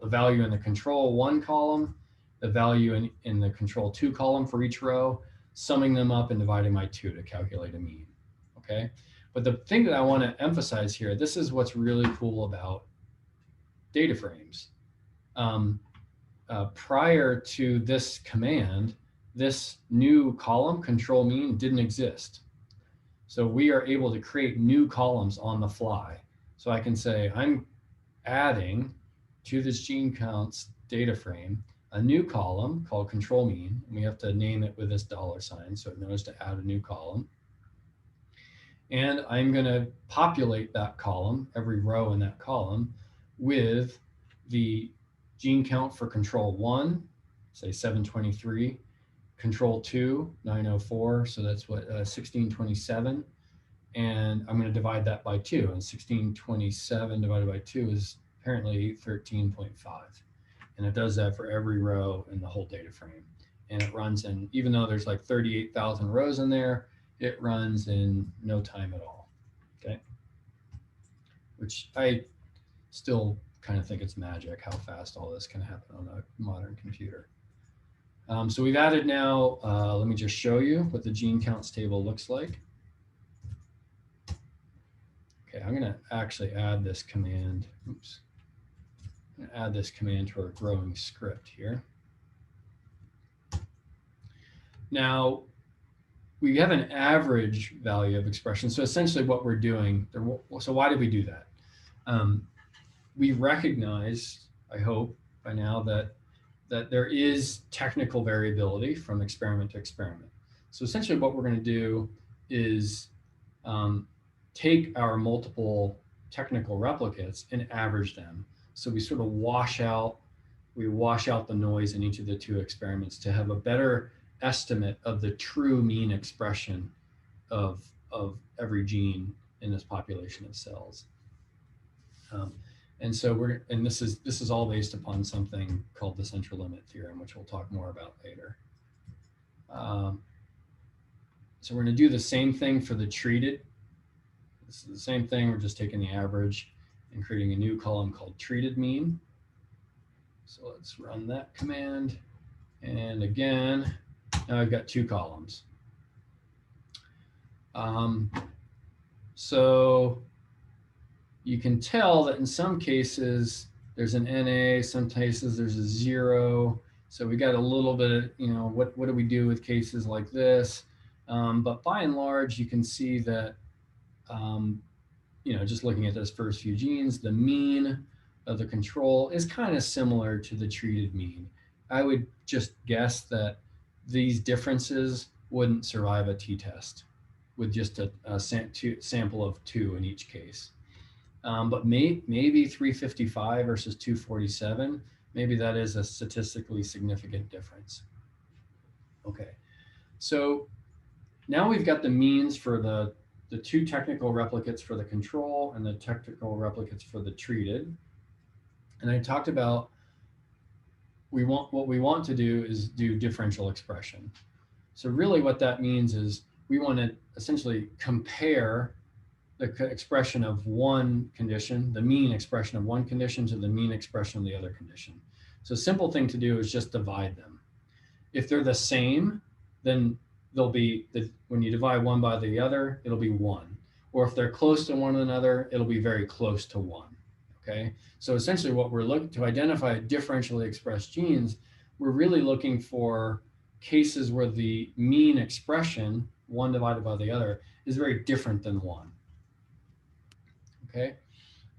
value in the control 1 column, the value in the control 2 column for each row, summing them up and dividing by 2 to calculate a mean. Okay. But the thing that I want to emphasize here, this is what's really cool about data frames. Prior to this command, this new column, control mean, didn't exist. So we are able to create new columns on the fly. So I can say, I'm adding to this gene counts data frame a new column called control mean, and we have to name it with this $sign so it knows to add a new column. And I'm going to populate that column, every row in that column, with the gene count for control 1, say 723, control 2, 904, so that's what, 1627. And I'm going to divide that by 2. And 1627 divided by 2 is apparently 13.5. And it does that for every row in the whole data frame. And it runs in, even though there's like 38,000 rows in there, it runs in no time at all, okay? Which I still kind of think it's magic how fast all this can happen on a modern computer. So we've added now, let me just show you what the gene counts table looks like. Okay, I'm gonna actually add this command, oops. I'm gonna add this command to our growing script here. Now, we have an average value of expression. So essentially what we're doing, so why did we do that? We recognize, I hope by now, that there is technical variability from experiment to experiment. So essentially what we're going to do is take our multiple technical replicates and average them. So we sort of wash out the noise in each of the 2 experiments to have a better estimate of the true mean expression of every gene in this population of cells. And so this is all based upon something called the central limit theorem, which we'll talk more about later. So we're going to do the same thing for the treated. This is the same thing. We're just taking the average and creating a new column called treated mean. So let's run that command. And again, now I've got two columns. So you can tell that in some cases there's an NA, some cases there's a 0. So we got a little bit of, what do we do with cases like this? But by and large, you can see that, just looking at those first few genes, the mean of the control is kind of similar to the treated mean. I would just guess that these differences wouldn't survive a t-test with just a sample of 2 in each case. But maybe 355 versus 247, maybe that is a statistically significant difference. Okay, so now we've got the means for the two technical replicates for the control and the technical replicates for the treated. And I talked about what we want to do is do differential expression. So really what that means is we want to essentially compare the expression of one condition, the mean expression of one condition, to the mean expression of the other condition. So a simple thing to do is just divide them. If they're the same, then they'll be, when you divide one by the other, it'll be 1. Or if they're close to one another, it'll be very close to 1. Okay, so essentially what we're looking to identify differentially expressed genes, we're really looking for cases where the mean expression, 1 divided by the other, is very different than 1. Okay,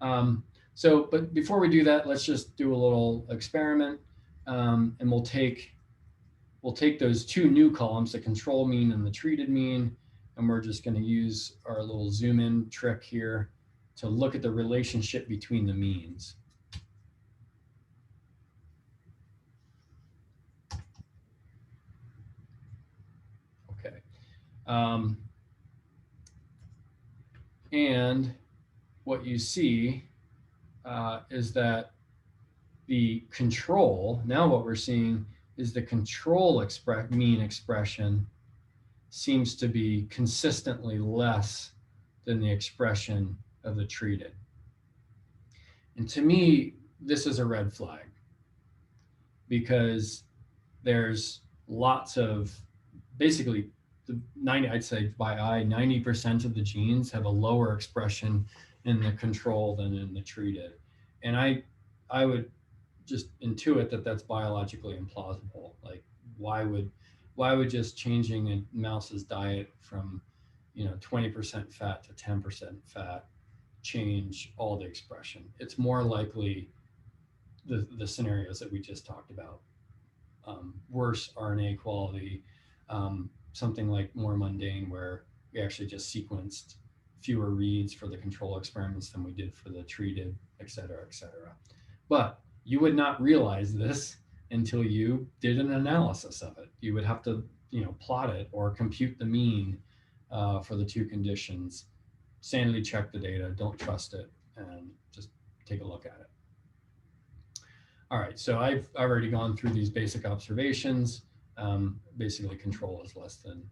but before we do that, let's just do a little experiment, and we'll take those two new columns, the control mean and the treated mean, and we're just going to use our little zoom in trick here to look at the relationship between the means. Okay. And what you see is that the control, now what we're seeing is the control mean expression seems to be consistently less than the expression of the treated. And to me, this is a red flag, because there's lots of, basically, I'd say by eye, 90% of the genes have a lower expression in the control than in the treated. And I would just intuit that that's biologically implausible. Like, why would just changing a mouse's diet from 20% fat to 10% fat change all the expression? It's more likely the scenarios that we just talked about. Worse RNA quality, something like more mundane, where we actually just sequenced fewer reads for the control experiments than we did for the treated, et cetera, et cetera. But you would not realize this until you did an analysis of it. You would have to, plot it or compute the mean for the two conditions, sanity check the data, don't trust it, and just take a look at it. All right, so I've already gone through these basic observations. Basically, control is less than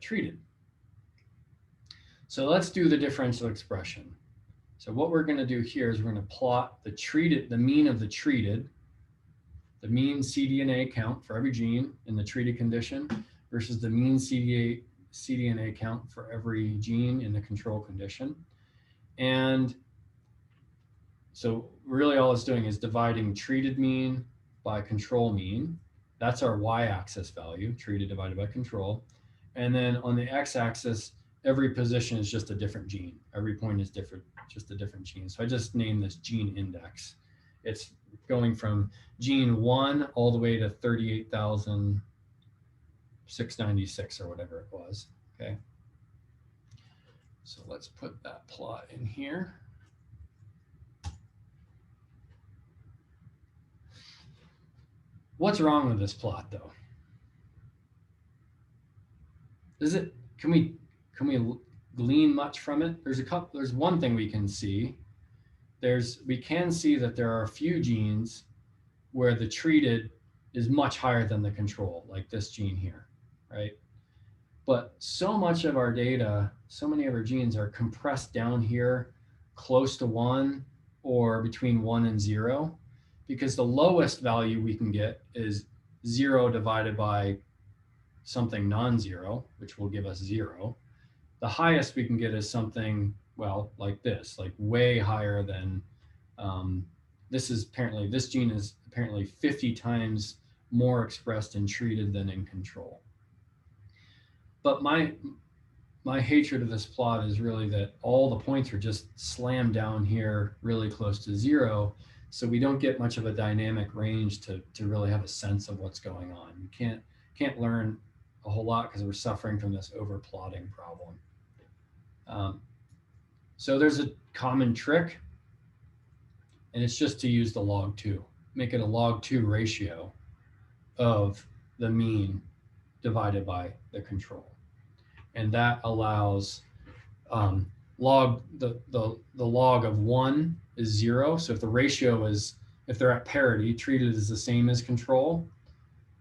treated. So let's do the differential expression. So what we're going to do here is we're going to plot the mean of the treated, the mean cDNA count for every gene in the treated condition versus the mean cDNA count for every gene in the control condition. And so really all it's doing is dividing treated mean by control mean. That's our y-axis value, treated divided by control. And then on the x-axis, every position is just a different gene. Every point is different, just a different gene. So I just named this gene index. It's going from gene 1 all the way to 38,696 or whatever it was. Okay. So let's put that plot in here. What's wrong with this plot, though? Can we glean much from it? There's one thing we can see, we can see that there are a few genes where the treated is much higher than the control, like this gene here, right? But so much of our data, so many of our genes are compressed down here close to 1 or between 1 and 0, because the lowest value we can get is 0 divided by something non-zero, which will give us 0. The highest we can get is something, well, like this, like way higher than, this gene is apparently 50 times more expressed in treated than in control. But my hatred of this plot is really that all the points are just slammed down here really close to 0. So we don't get much of a dynamic range to really have a sense of what's going on. You can't learn a whole lot because we're suffering from this overplotting problem. So there's a common trick, and it's just to use the log2. Make it a log2 ratio of the mean divided by the control. And that allows the log of 1 is 0. So if the ratio is, if they're at parity, treated is the same as control,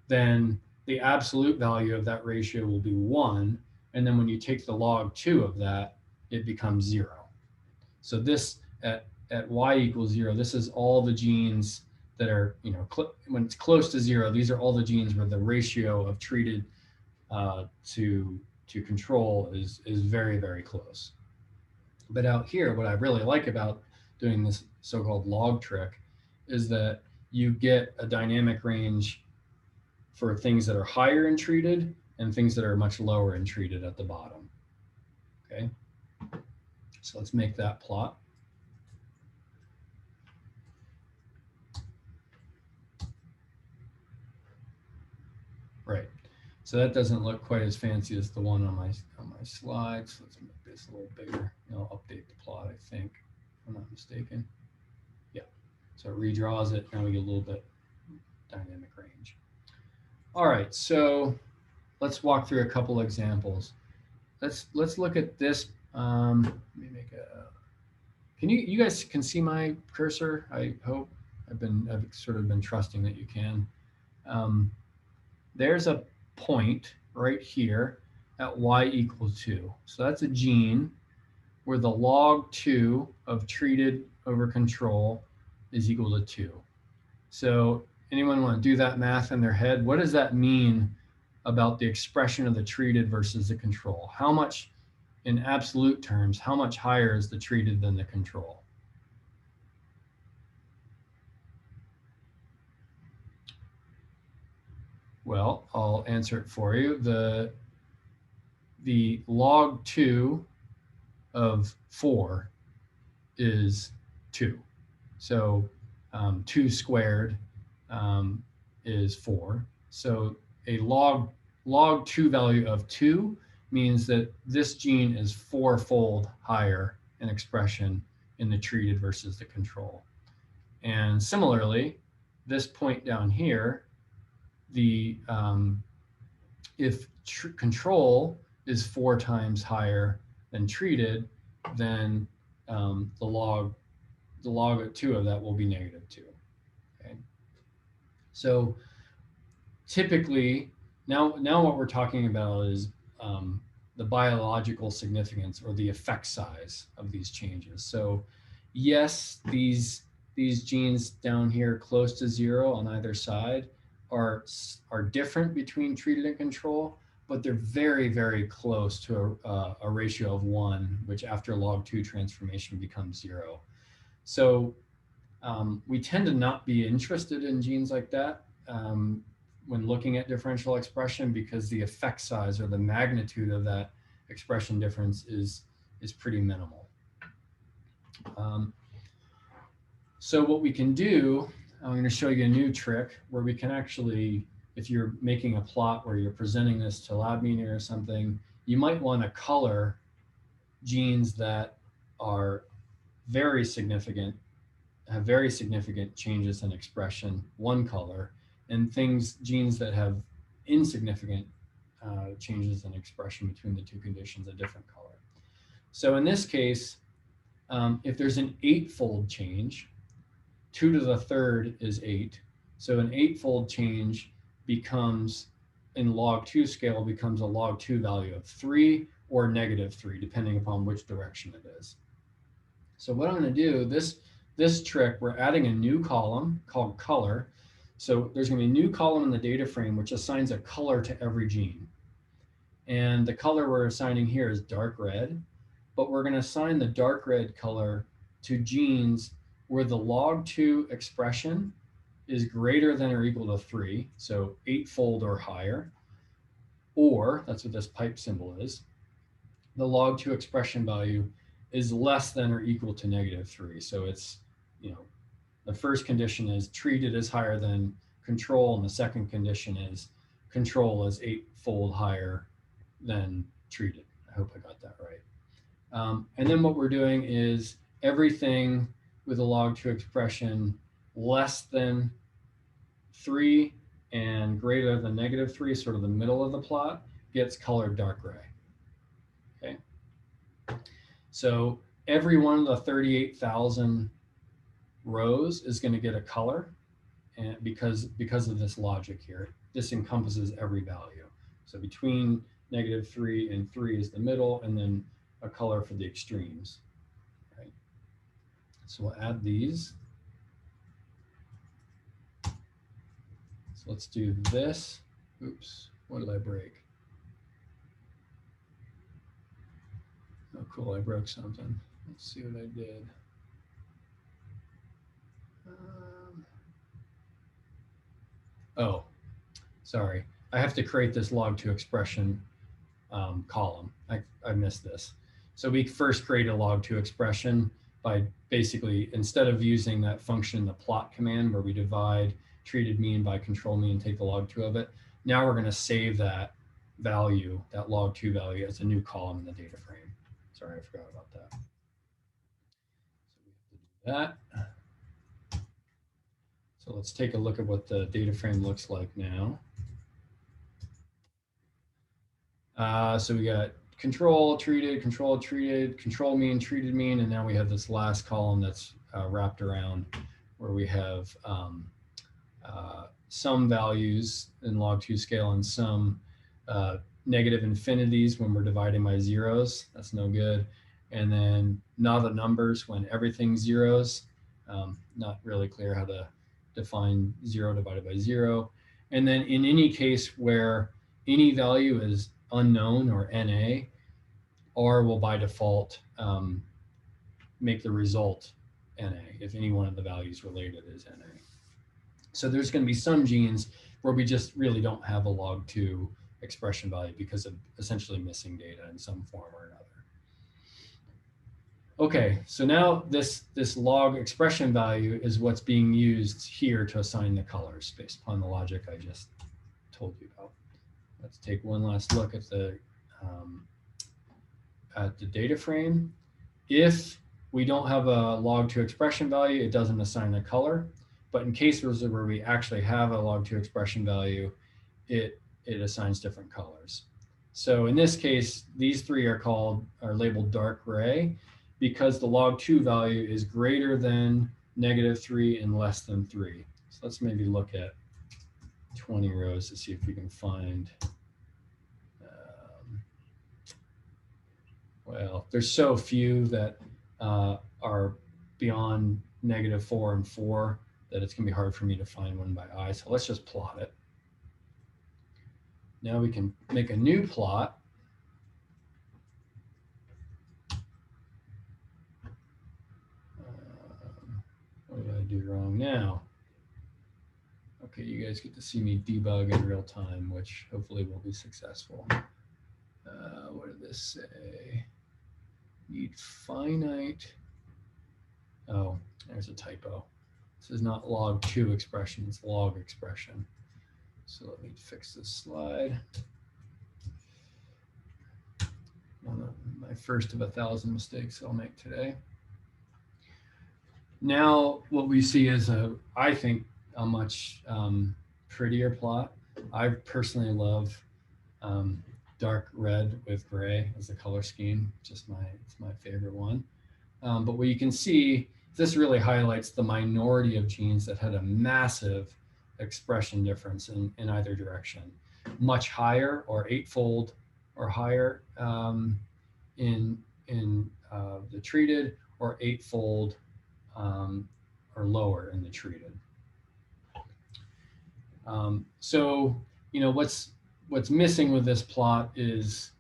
then the absolute value of that ratio will be 1. And then when you take the log 2 of that, it becomes 0. So this at y equals 0, this is all the genes that are, when it's close to 0, these are all the genes where the ratio of treated to control is very, very close. But out here, what I really like about doing this so-called log trick is that you get a dynamic range for things that are higher in treated and things that are much lower in treated at the bottom. Okay, so let's make that plot. Right. So that doesn't look quite as fancy as the one on my slides. Let's make this a little bigger. I'll update the plot, I think, if I'm not mistaken. Yeah. So it redraws it. Now we get a little bit dynamic range. All right. So let's walk through a couple examples. Let's look at this. Let me make a. Can you guys can see my cursor? I hope. I've sort of been trusting that you can. There's a point right here at y equals 2. So that's a gene where the log 2 of treated over control is equal to 2. So anyone want to do that math in their head? What does that mean about the expression of the treated versus the control? How much, in absolute terms, how much higher is the treated than the control? Well, I'll answer it for you. The log 2 of 4 is 2. So 2 squared is 4. So a log 2 value of 2 means that this gene is 4-fold higher in expression in the treated versus the control. And similarly, this point down here, if control is 4 times higher than treated, then the log of 2 of that will be -2. Okay. So typically, now what we're talking about is the biological significance or the effect size of these changes. So yes, these genes down here close to 0 on either side are different between treated and control, but they're very, very close to a ratio of 1, which after log 2 transformation becomes 0. So we tend to not be interested in genes like that when looking at differential expression, because the effect size or the magnitude of that expression difference is pretty minimal. So what we can do, I'm going to show you a new trick where we can actually, if you're making a plot where you're presenting this to lab meeting or something, you might want to color genes that are very significant, have very significant changes in expression, one color, and genes that have insignificant changes in expression between the two conditions, a different color. So in this case, if there's an 8-fold change, 2 to the third is 8. So an 8-fold change becomes, in log 2 scale, becomes a log 2 value of 3 or -3, depending upon which direction it is. So what I'm going to do, this trick, we're adding a new column called color. So there's going to be a new column in the data frame which assigns a color to every gene. And the color we're assigning here is dark red, but we're going to assign the dark red color to genes where the log 2 expression is greater than or equal to 3, so 8-fold or higher, or, that's what this pipe symbol is, the log 2 expression value is less than or equal to -3. So it's, the first condition is treated is higher than control, and the second condition is control is 8-fold higher than treated. I hope I got that right. And then what we're doing is everything with a log 2 expression less than 3 and greater than -3, sort of the middle of the plot, gets colored dark gray. Okay. So every one of the 38,000 rows is going to get a color, and because of this logic here, this encompasses every value. So between -3 and 3 is the middle, and then a color for the extremes. Right. So we'll add these. So let's do this. Oops, what did I break? Oh, cool, I broke something. Let's see what I did. Oh, sorry. I have to create this log 2 expression column. I missed this. So we first create a log 2 expression by basically, instead of using that function, the plot command, where we divide treated mean by control mean, take the log 2 of it. Now we're going to save that value, that log 2 value, as a new column in the data frame. Sorry, I forgot about that. So we have to do that. So let's take a look at what the data frame looks like now. So we got control, treated, control mean, treated mean, and now we have this last column that's wrapped around where we have some values in log 2 scale and some negative infinities when we're dividing by zeros. That's no good. And then nada numbers when everything's zeros. Not really clear how to define 0 divided by 0. And then in any case where any value is unknown, or NA, R will by default make the result NA if any one of the values related is NA. So there's going to be some genes where we just really don't have a log 2 expression value because of essentially missing data in some form or another. Okay, so now this log expression value is what's being used here to assign the colors based upon the logic I just told you about. Let's take one last look at the data frame. If we don't have a log 2 expression value, it doesn't assign the color. But in cases where we actually have a log 2 expression value, it assigns different colors. So in this case, these three are labeled dark gray because the log 2 value is greater than -3 and less than 3. So let's maybe look at 20 rows to see if we can find, well, there's so few that are beyond -4 and 4 that it's going to be hard for me to find one by eye. So let's just plot it. Now we can make a new plot. What did I do wrong now? Okay, you guys get to see me debug in real time, which hopefully will be successful. What did this say? Need finite. Oh, there's a typo. This is not log 2 expression, it's log expression. So let me fix this slide. One of my first of 1,000 mistakes I'll make today. Now what we see is I think a much prettier plot. I personally love dark red with gray as the color scheme. It's my favorite one. But what you can see, this really highlights the minority of genes that had a massive expression difference in either direction, much higher or 8-fold or higher in the treated, or 8-fold or lower in the treated. So, you know, what's missing with this plot is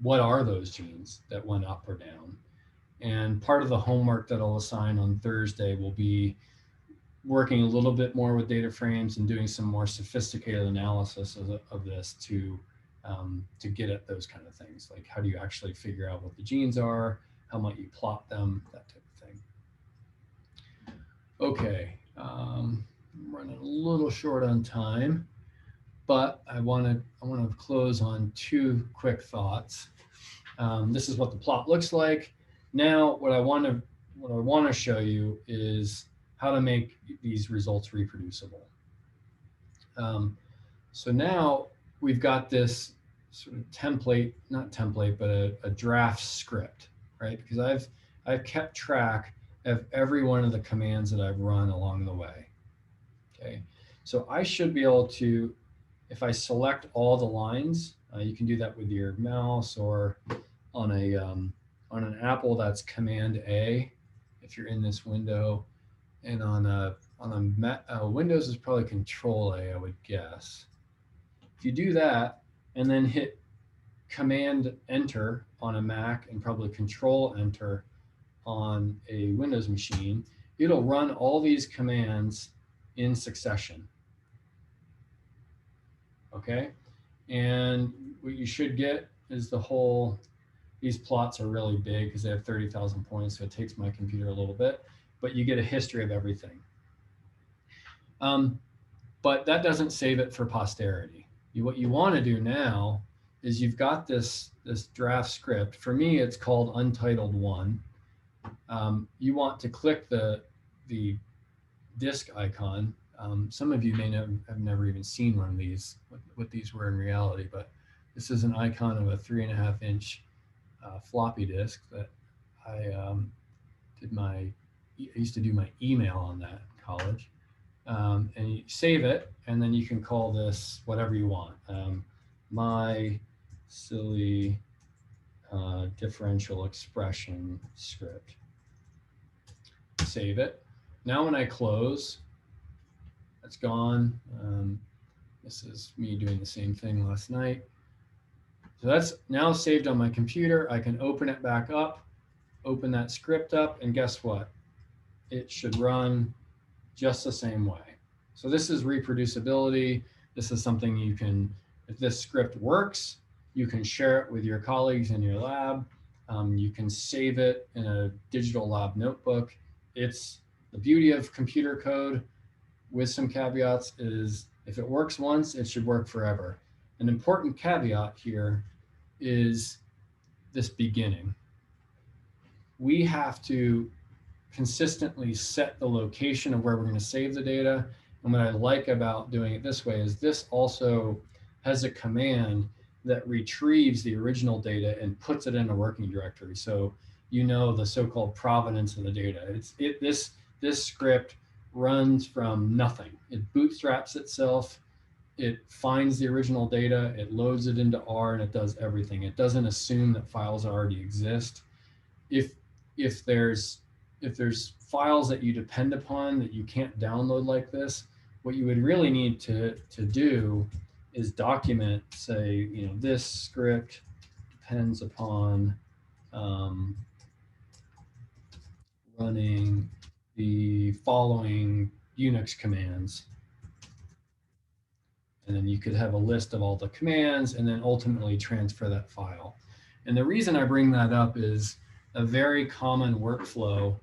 what are those genes that went up or down? And part of the homework that I'll assign on Thursday will be working a little bit more with data frames and doing some more sophisticated analysis of this to get at those kind of things. Like, how do you actually figure out what the genes are? How might you plot them? That type of thing. Okay, I'm running a little short on time, but I want to close on 2 quick thoughts. This is what the plot looks like. Now, what I want to show you is how to make these results reproducible. So now we've got this sort of template, not template, but a draft script, right? Because I've kept track of every one of the commands that I've run along the way. Okay, so I should be able to, if I select all the lines, you can do that with your mouse, or on an Apple, that's Command A if you're in this window, and on a Windows is probably Control A, I would guess. If you do that and then hit Command Enter on a Mac and probably Control Enter on a Windows machine, it'll run all these commands in succession. Okay, and what you should get is the whole. These plots are really big because they have 30,000 points, so it takes my computer a little bit, but you get a history of everything. But that doesn't save it for posterity. What you want to do now is you've got this draft script. For me, it's called Untitled 1. You want to click the disk icon. Some of you may have never even seen one of these, what these were in reality, but this is an icon of a 3.5-inch floppy disk that I used to do my email on that in college. And you save it, and then you can call this whatever you want. My silly differential expression script. Save it. Now when I close, it's gone. This is me doing the same thing last night. So that's now saved on my computer. I can open it back up, open that script up, and guess what? It should run just the same way. So this is reproducibility. This is something you can, if this script works, you can share it with your colleagues in your lab. You can save it in a digital lab notebook. It's the beauty of computer code, with some caveats, is if it works once, it should work forever. An important caveat here is this beginning. We have to consistently set the location of where we're going to save the data. And what I like about doing it this way is this also has a command that retrieves the original data and puts it in a working directory. So you know the so-called provenance of the data. This script runs from nothing. It bootstraps itself. It finds the original data, it loads it into R, and it does everything. It doesn't assume that files already exist. If there's files that you depend upon that you can't download like this, what you would really need to do is document, say, you know, this script depends upon running the following Unix commands. And then you could have a list of all the commands and then ultimately transfer that file. And the reason I bring that up is a very common workflow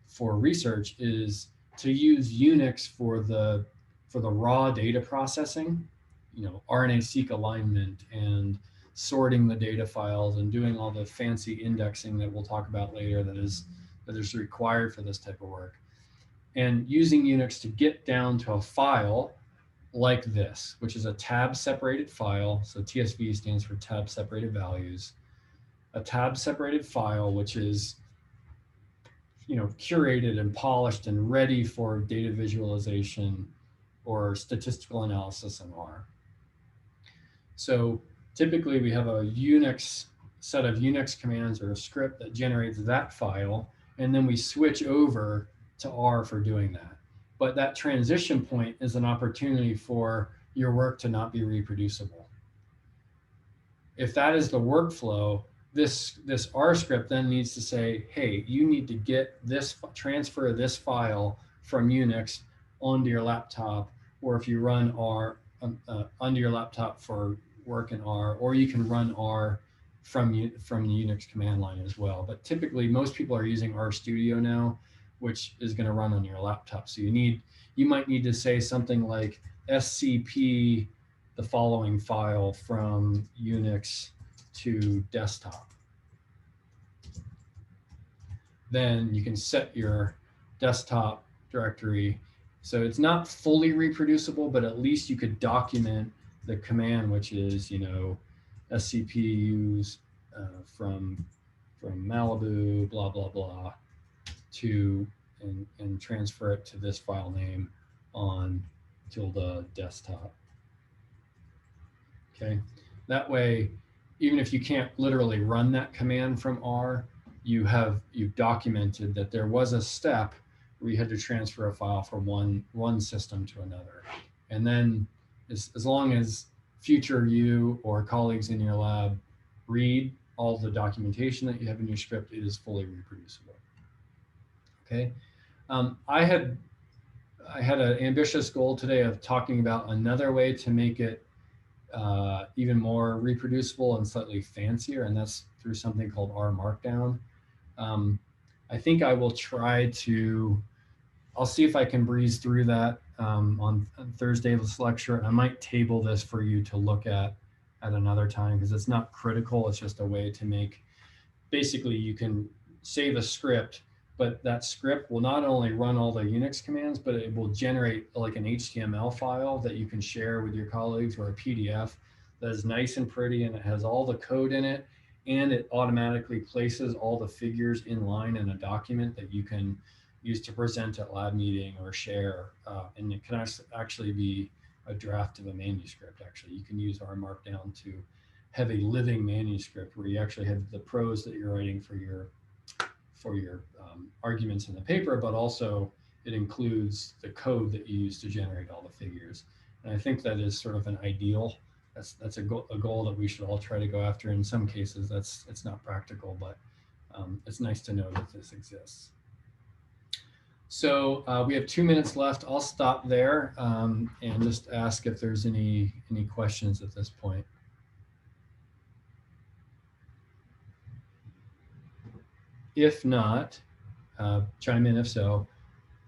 for research is to use Unix for the raw data processing, you know, RNA-seq alignment and sorting the data files and doing all the fancy indexing that we'll talk about later that is required for this type of work. And using Unix to get down to a file like this, which is a tab separated file. So TSV stands for tab separated values. a tab separated file, which is, you know, curated and polished and ready for data visualization or statistical analysis in R. So typically we have a Unix set of Unix commands or a script that generates that file, and then we switch over to R for doing that. But that transition point is an opportunity for your work to not be reproducible. If that is the workflow, this R script then needs to say, hey, you need to get this, transfer this file from Unix onto your laptop, or if you run R onto your laptop for work in R, or you can run R from the Unix command line as well. But typically, most people are using RStudio now, which is going to run on your laptop. So you might need to say something like scp the following file from Unix to desktop. Then you can set your desktop directory. So it's not fully reproducible, but at least you could document the command, which is, you know, scp use from Malibu, blah, blah, blah, to, and transfer it to this file name on tilde desktop. Okay, that way, even if you can't literally run that command from R, you've documented that there was a step where you had to transfer a file from one system to another. And then as long as future you or colleagues in your lab read all the documentation that you have in your script, it is fully reproducible. Okay, I had an ambitious goal today of talking about another way to make it even more reproducible and slightly fancier, and that's through something called R Markdown. I think I will try to, I'll see if I can breeze through that on Thursday's lecture. I might table this for you to look at another time, because it's not critical. It's just a way to make, basically you can save a script, but that script will not only run all the Unix commands, but it will generate like an HTML file that you can share with your colleagues, or a PDF that is nice and pretty, and it has all the code in it, and it automatically places all the figures in line in a document that you can use to present at lab meeting or share. And it can actually be a draft of a manuscript. Actually, you can use R Markdown to have a living manuscript where you actually have the prose that you're writing for your arguments in the paper, but also it includes the code that you use to generate all the figures. And I think that is sort of an ideal. That's a goal that we should all try to go after. In some cases, it's not practical, but it's nice to know that this exists. So we have 2 minutes left. I'll stop there and just ask if there's any questions at this point. If not, chime in if so.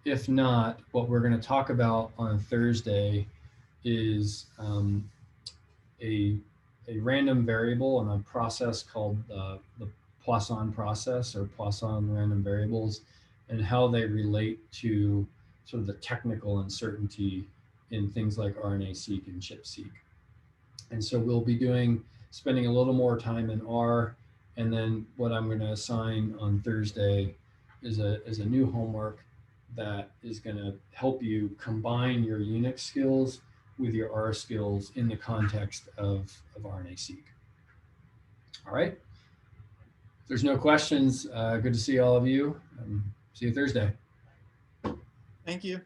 If not, what we're going to talk about on Thursday is a random variable and a process called the Poisson process, or Poisson random variables, and how they relate to sort of the technical uncertainty in things like RNA-seq and ChIP-seq. And so we'll be spending a little more time in R, and then what I'm going to assign on Thursday is a new homework that is going to help you combine your Unix skills with your R skills in the context of RNA-seq. All right. If there's no questions, good to see all of you. See you Thursday. Thank you.